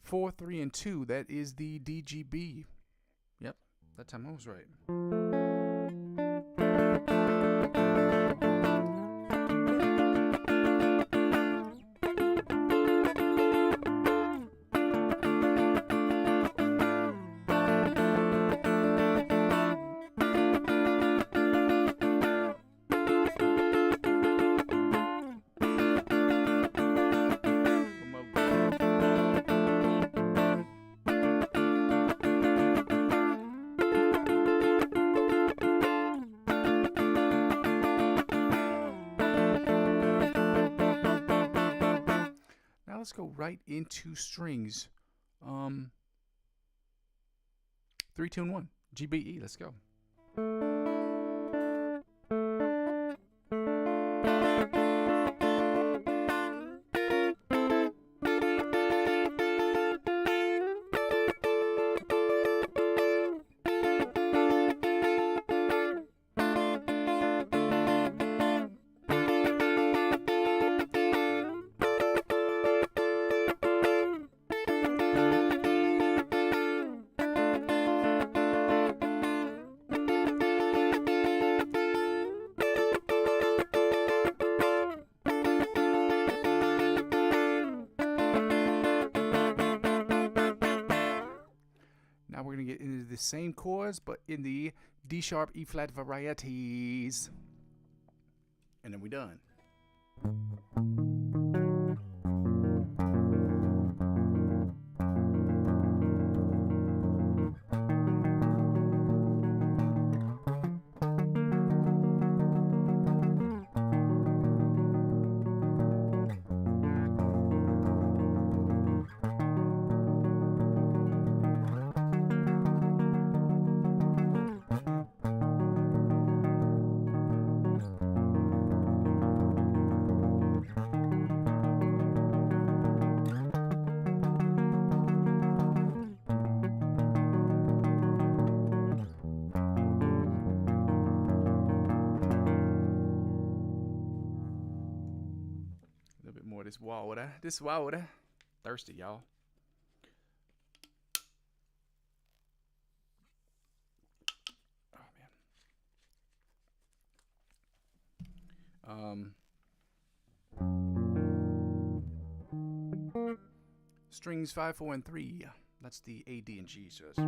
Four, 3, and 2. That is the DGB. Yep, that time I was right. Let's go right into strings. 3, 2, and 1. GBE. Let's go. Now we're going to get into the same chords, but in the D sharp, E flat varieties. And then we're done. This water. Thirsty, y'all. Oh, man. Strings 5, 4, and 3. That's the A, D, and G. So that's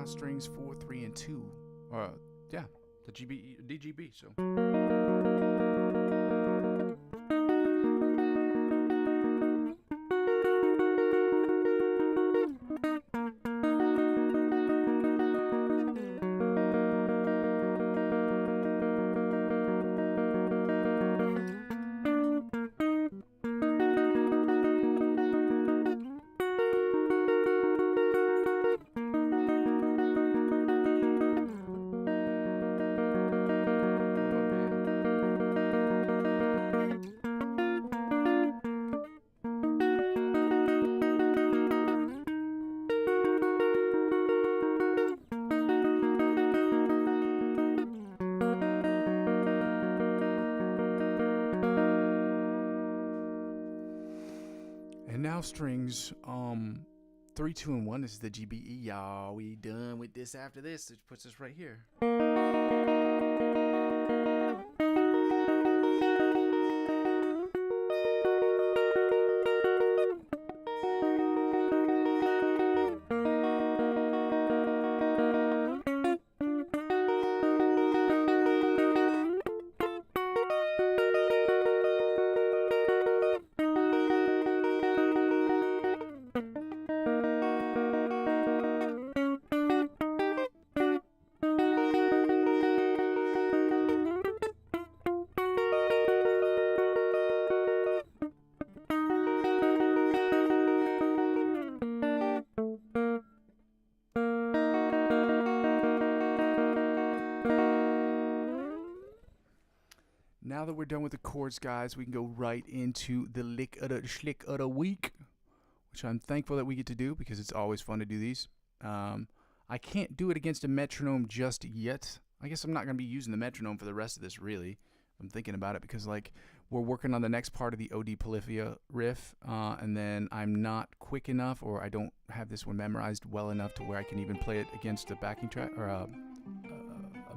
strings 4, 3, and 2. Yeah, the DGB. So. And now strings, 3, 2, and 1 is the GBE, y'all. We done with this after this. It puts us right here. Now that we're done with the chords, guys, we can go right into the lick of the schlick of the week, which I'm thankful that we get to do because it's always fun to do these. I can't do it against a metronome just yet. I guess I'm not going to be using the metronome for the rest of this, really. I'm thinking about it because, like, we're working on the next part of the OD Polyphia riff, and then I'm not quick enough, or I don't have this one memorized well enough to where I can even play it against a backing track or a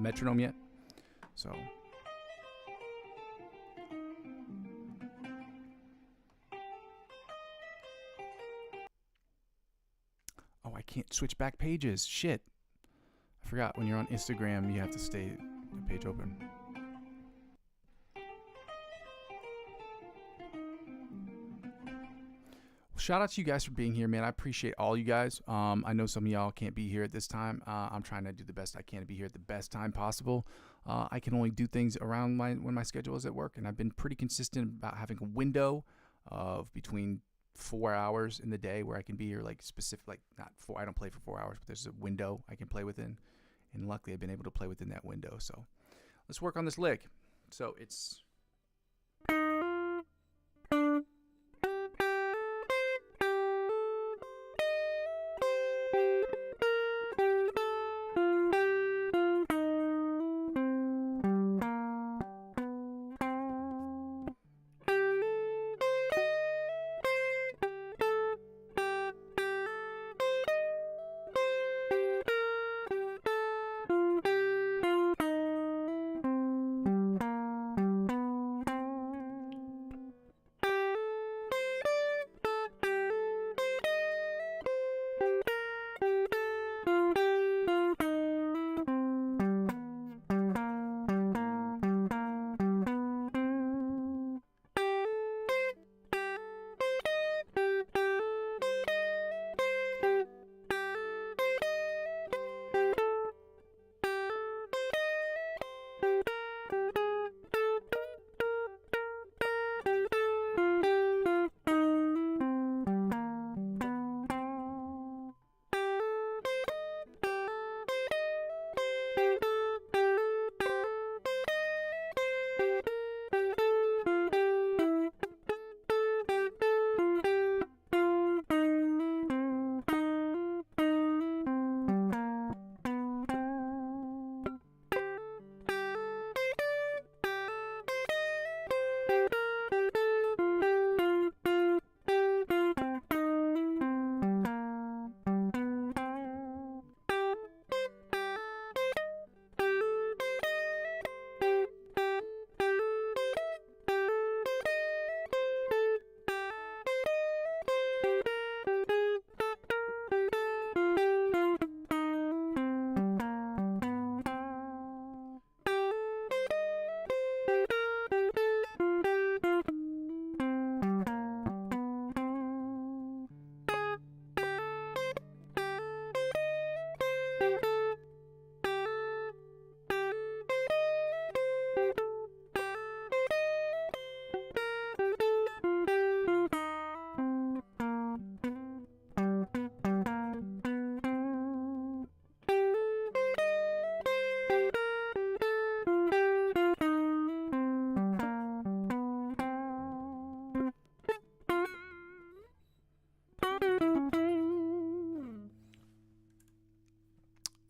metronome yet. So... oh, I can't switch back pages. Shit. I forgot when you're on Instagram, you have to stay the page open. Well, shout out to you guys for being here, man. I appreciate all you guys. I know some of y'all can't be here at this time. I'm trying to do the best I can to be here at the best time possible. I can only do things around when my schedule is at work, and I've been pretty consistent about having a window of between 4 hours in the day where I can be here, like specific, like not 4, I don't play for 4 hours, but there's a window I can play within, and luckily I've been able to play within that window. So let's work on this lick. So it's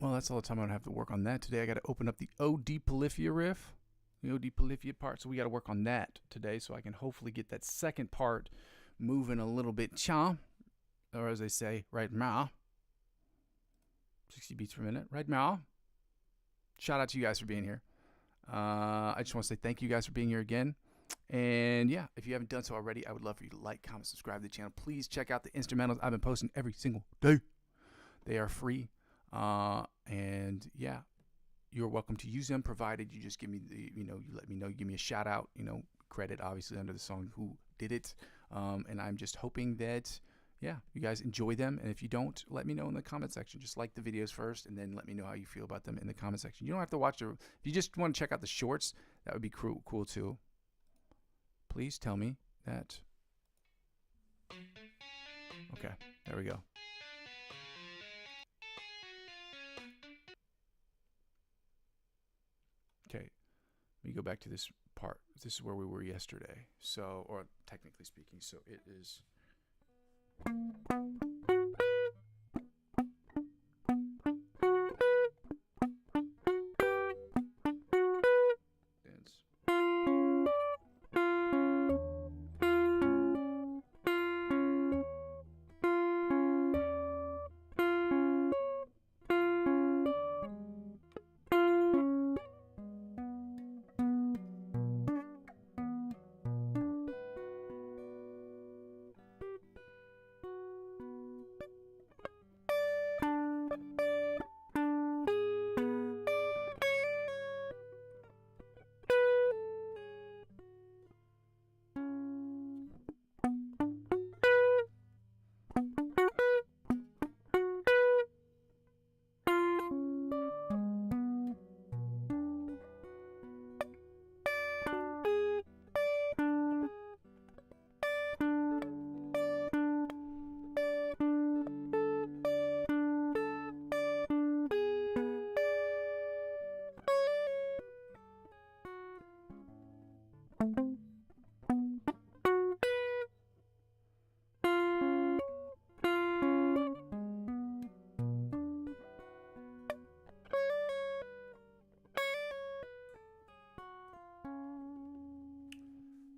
well, that's all the time I'm going to have to work on that today. I got to open up the OD Polyphia riff, the OD Polyphia part, so we got to work on that today so I can hopefully get that second part moving a little bit cha, or as they say, right now. 60 beats per minute, right now. Shout out to you guys for being here. I just want to say thank you guys for being here again. And yeah, if you haven't done so already, I would love for you to like, comment, subscribe to the channel. Please check out the instrumentals I've been posting every single day. They are free. And yeah, you're welcome to use them, provided you just give me you let me know, you give me a shout out, credit obviously under the song who did it. And I'm just hoping that, yeah, you guys enjoy them. And if you don't, let me know in the comment section. Just like the videos first, and then let me know how you feel about them in the comment section. You don't have to watch if you just want to check out the shorts, that would be cool too. Please tell me that. Okay, there we go. Okay, let me go back to this part. This is where we were yesterday. So, or technically speaking, so it is.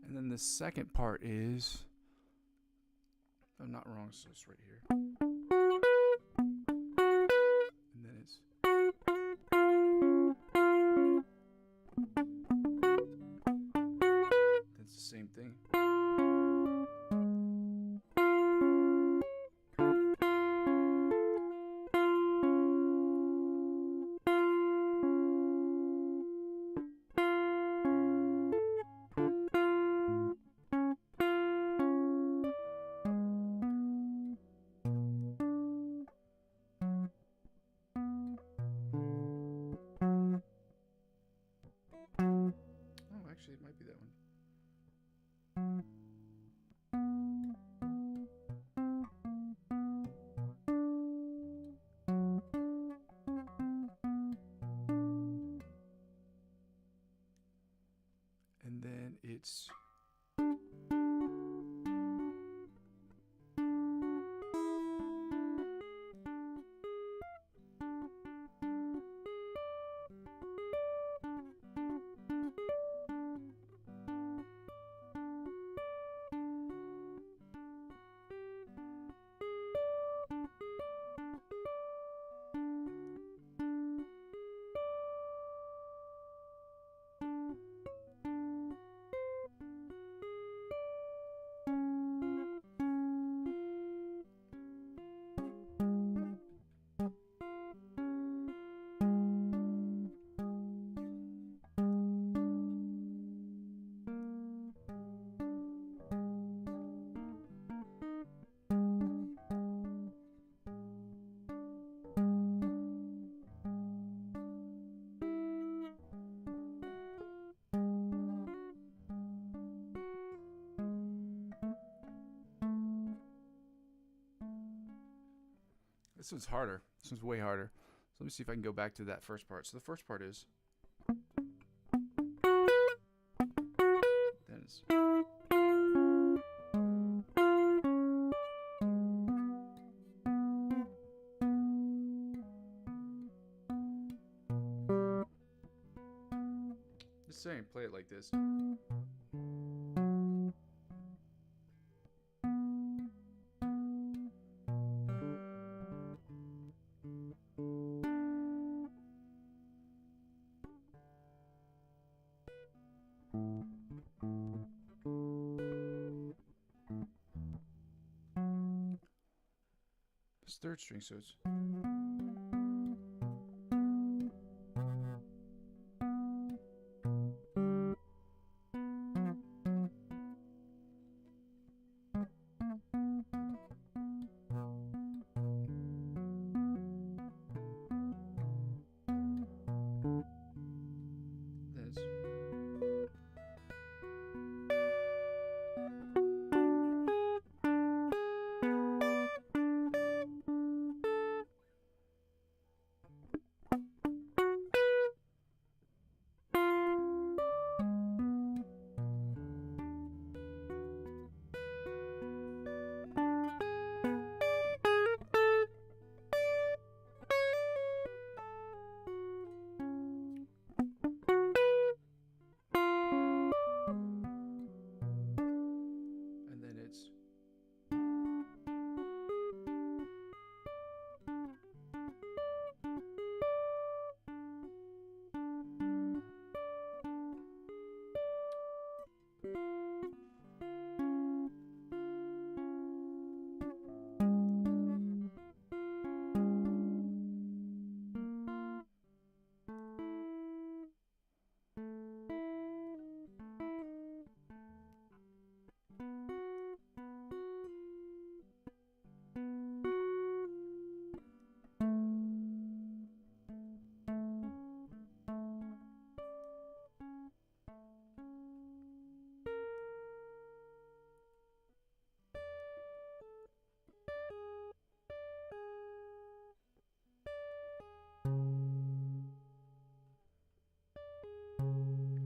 And then the second part is, if I'm not wrong, so it's right here. And then it's. That's the same thing. Actually, it might be that one. And then it's. This one's harder. This one's way harder. So let me see if I can go back to that first part. So the first part is. Then it's. Just saying, play it like this. It's third string, so it's.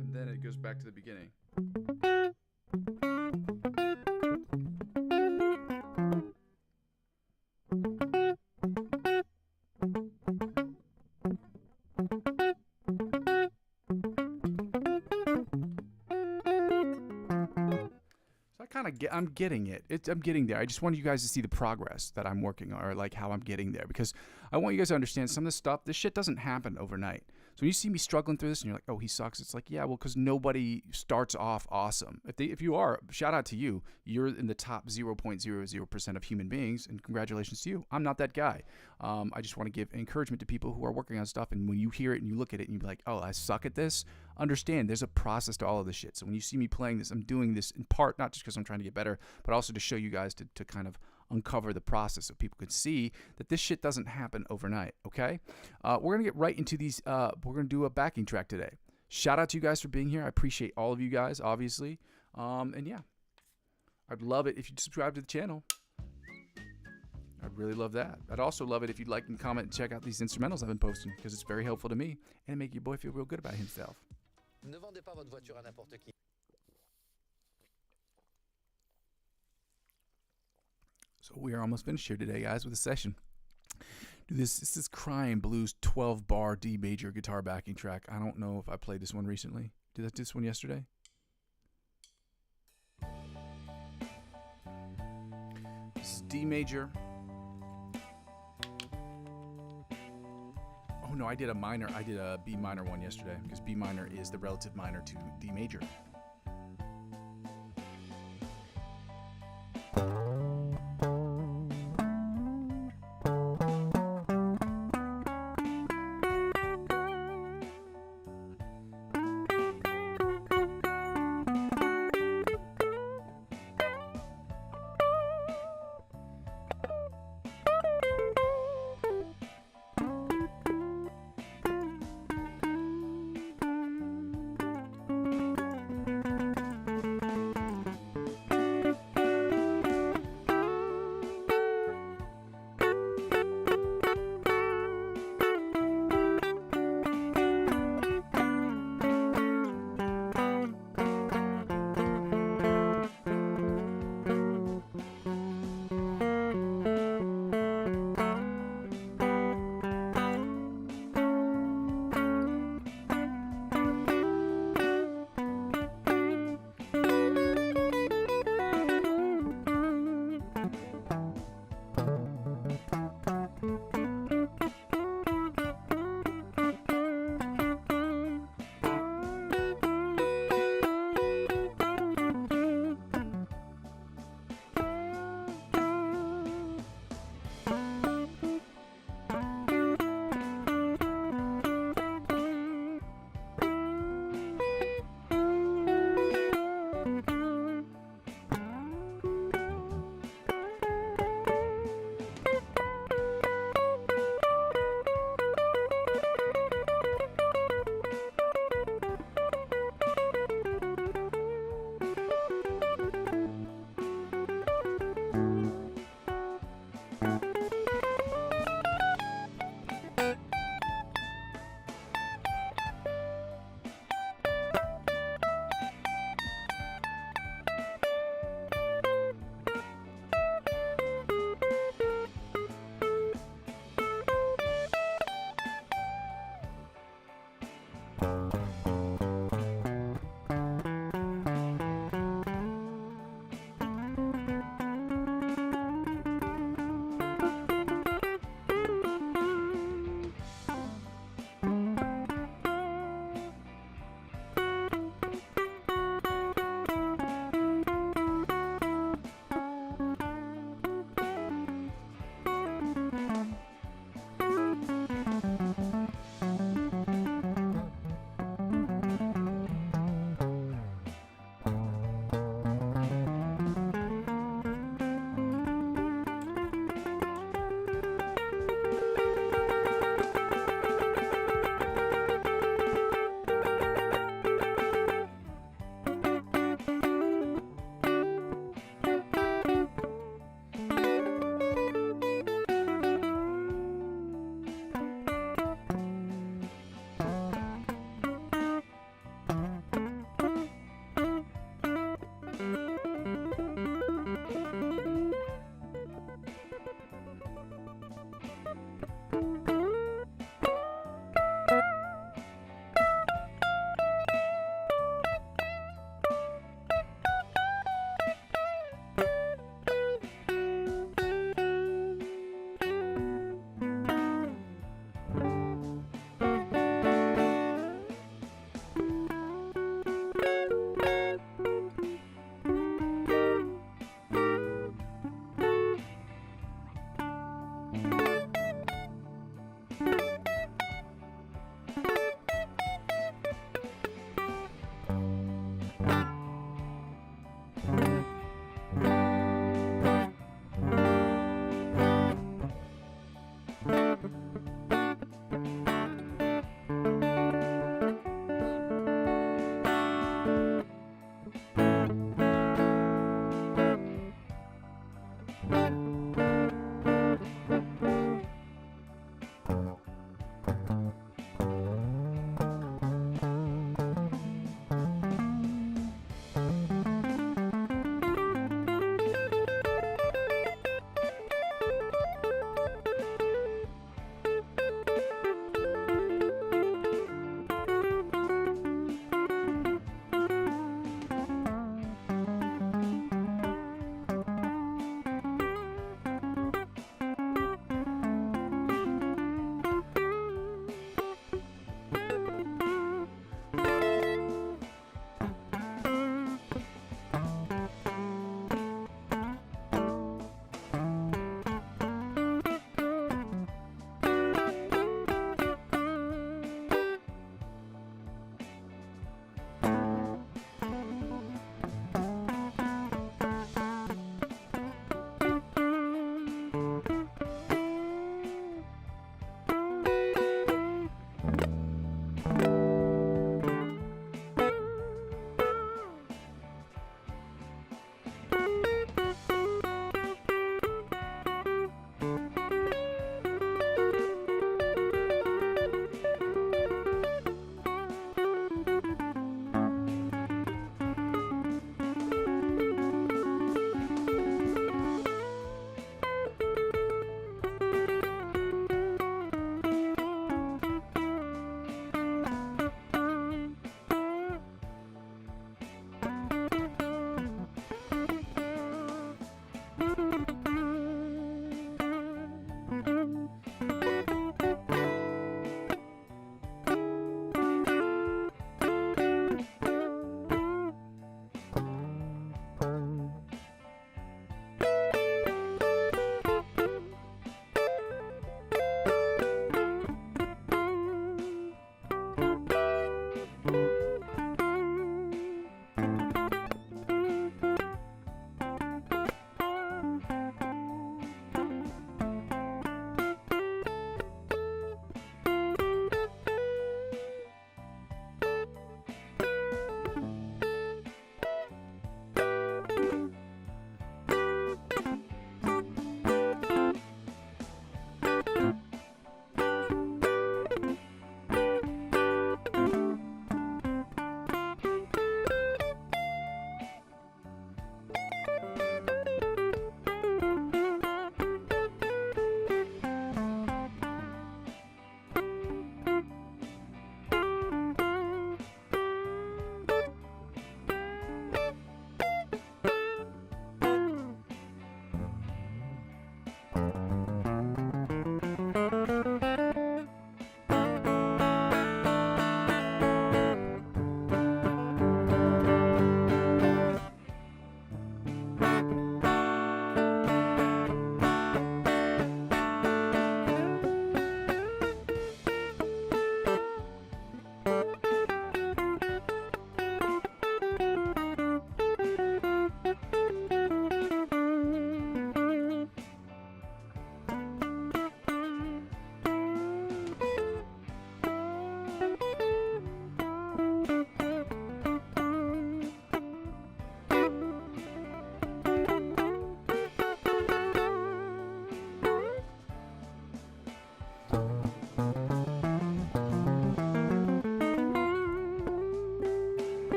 And then it goes back to the beginning. I'm getting it. I'm getting there. I just wanted you guys to see the progress that I'm working on, or like how I'm getting there, because I want you guys to understand some of this stuff. This shit doesn't happen overnight. So when you see me struggling through this and you're like, oh, he sucks. It's like, yeah, well, because nobody starts off awesome. If you are, shout out to you. You're in the top 0.00% of human beings, and congratulations to you. I'm not that guy. I just want to give encouragement to people who are working on stuff. And when you hear it and you look at it and you're like, oh, I suck at this, understand there's a process to all of this shit. So when you see me playing this, I'm doing this in part, not just because I'm trying to get better, but also to show you guys to kind of uncover the process so people could see that this shit doesn't happen overnight, okay? We're going to get right into these. We're going to do a backing track today. Shout out to you guys for being here. I appreciate all of you guys, obviously. And yeah, I'd love it if you'd subscribe to the channel. I'd really love that. I'd also love it if you'd like and comment and check out these instrumentals I've been posting, because it's very helpful to me and make your boy feel real good about himself. Ne vendez pas votre voiture à n'importe qui. So we are almost finished here today, guys, with the session. This is Crying Blues 12-bar D major guitar backing track. I don't know if I played this one recently. Did I do this one yesterday? This is D major. Oh no, I did a minor. I did a B minor one yesterday, because B minor is the relative minor to D major.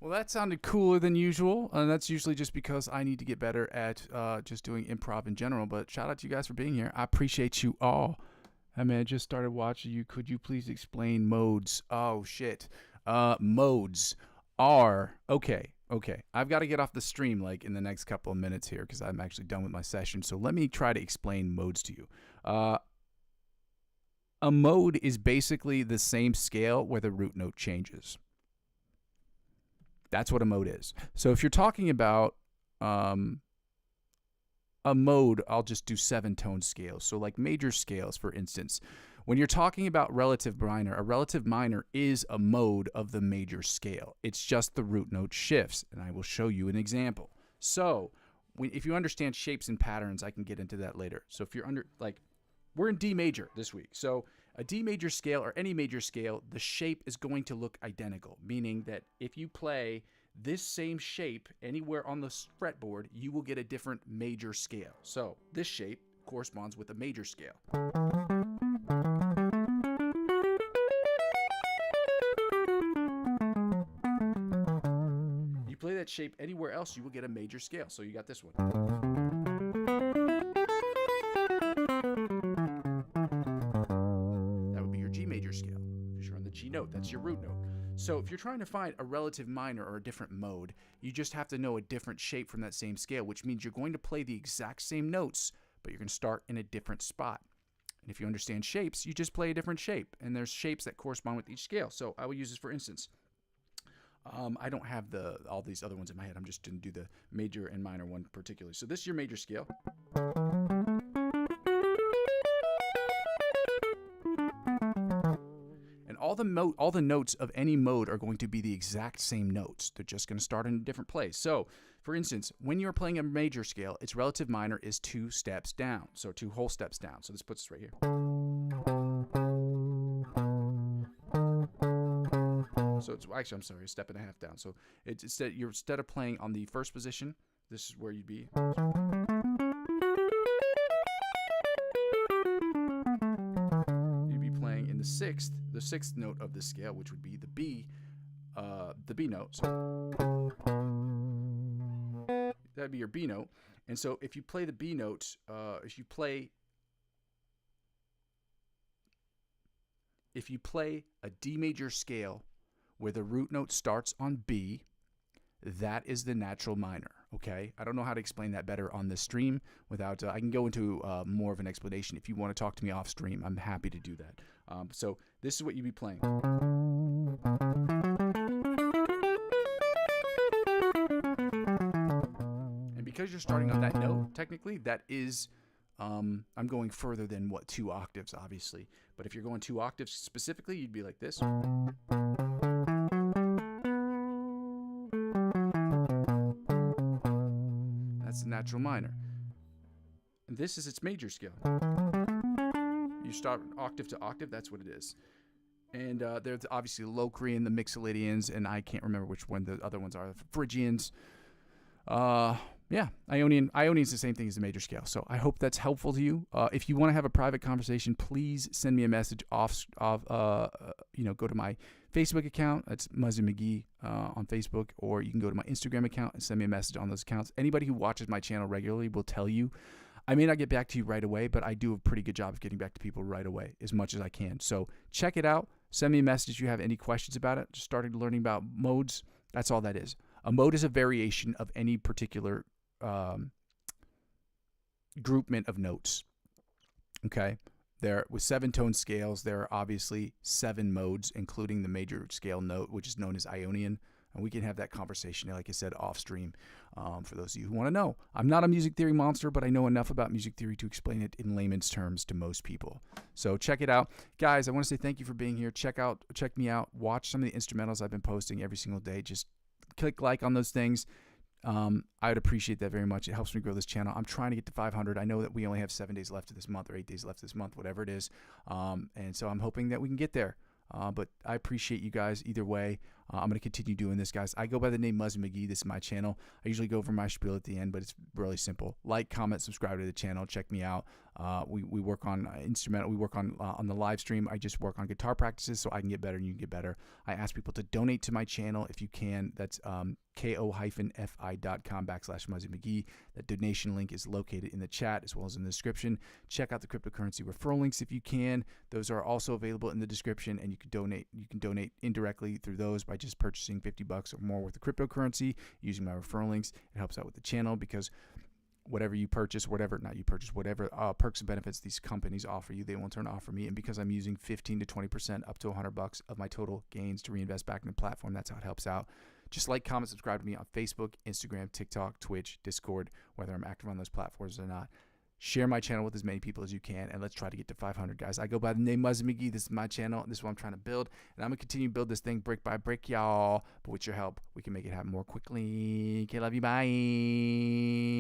Well, that sounded cooler than usual, and that's usually just because I need to get better at just doing improv in general. But shout out to you guys for being here. I appreciate you all. I mean, I just started watching you. Could you please explain modes? Oh, shit. Modes are... Okay. I've got to get off the stream like in the next couple of minutes here because I'm actually done with my session. So let me try to explain modes to you. A mode is basically the same scale where the root note changes. That's what a mode is. So if you're talking about a mode, I'll just do 7-tone scales. So like major scales, for instance. When you're talking about relative minor, a relative minor is a mode of the major scale. It's just the root note shifts, and I will show you an example. So if you understand shapes and patterns, I can get into that later. So if you're we're in D major this week. So a D major scale or any major scale, the shape is going to look identical, meaning that if you play this same shape anywhere on the fretboard, you will get a different major scale. So this shape corresponds with a major scale. You play that shape anywhere else, you will get a major scale. So you got this one. Note. That's your root note. So if you're trying to find a relative minor or a different mode, you just have to know a different shape from that same scale, which means you're going to play the exact same notes, but you're going to start in a different spot. And if you understand shapes, you just play a different shape, and there's shapes that correspond with each scale. So I will use this for instance. I don't have all these other ones in my head. I'm just going to do the major and minor one particularly. So this is your major scale. All the notes of any mode are going to be the exact same notes. They're just going to start in a different place. So, for instance, when you're playing a major scale, its relative minor is 2 steps down. So 2 whole steps down. So this puts us right here. So it's actually, I'm sorry, a step and a half down. So instead of playing on the first position, this is where you'd be. The sixth note of the scale, which would be the B note. So that'd be your B note. And so if you play the B note, if you play a D major scale where the root note starts on B, that is the natural minor. Okay, I don't know how to explain that better on this stream without. I can go into more of an explanation if you want to talk to me off stream. I'm happy to do that. So this is what you'd be playing. And because you're starting on that note, technically that is. I'm going further than 2 octaves, obviously. But if you're going 2 octaves specifically, you'd be like this. That's the natural minor. And this is its major scale. You start octave to octave, that's what it is. And there's obviously Low Korean, the Mixolydians, and I can't remember which one the other ones are. The Phrygians. Yeah, Ionian. Ionian's the same thing as the major scale. So I hope that's helpful to you. If you want to have a private conversation, please send me a message go to my Facebook account. That's Muzzy McGee on Facebook, or you can go to my Instagram account and send me a message on those accounts. Anybody who watches my channel regularly will tell you. I may not get back to you right away, but I do a pretty good job of getting back to people right away as much as I can. So check it out. Send me a message if you have any questions about it. Just started learning about modes. That's all that is. A mode is a variation of any particular groupment of notes. Okay? With 7-tone scales, there are obviously 7 modes, including the major scale note, which is known as Ionian. And we can have that conversation, like I said, off stream for those of you who want to know. I'm not a music theory monster, but I know enough about music theory to explain it in layman's terms to most people. So check it out. Guys, I want to say thank you for being here. Check me out. Watch some of the instrumentals I've been posting every single day. Just click like on those things. I would appreciate that very much. It helps me grow this channel. I'm trying to get to 500. I know that we only have 7 days left of this month or 8 days left this month, whatever it is. And so I'm hoping that we can get there. But I appreciate you guys either way. I'm going to continue doing this, guys. I go by the name Muzzy McGee. This is my channel. I usually go over my spiel at the end, but it's really simple. Like, comment, subscribe to the channel. Check me out. We work on instrumental. We work on the live stream. I just work on guitar practices so I can get better and you can get better. I ask people to donate to my channel if you can. That's ko-fi.com/Muzzy McGee. That donation link is located in the chat as well as in the description. Check out the cryptocurrency referral links if you can. Those are also available in the description, and you can donate. You can donate indirectly through those by just purchasing $50 or more worth of cryptocurrency using my referral links. It helps out with the channel because whatever you purchase, whatever perks and benefits these companies offer you, they won't turn to offer me. And because I'm using 15 to 20% up to $100 of my total gains to reinvest back in the platform, that's how it helps out. Just like, comment, subscribe to me on Facebook, Instagram, TikTok, Twitch, Discord, whether I'm active on those platforms or not. Share my channel with as many people as you can, and let's try to get to 500, guys. I go by the name Muzzy McGee. This is my channel. This is what I'm trying to build, and I'm going to continue to build this thing brick by brick, y'all. But with your help, we can make it happen more quickly. Okay, love you. Bye.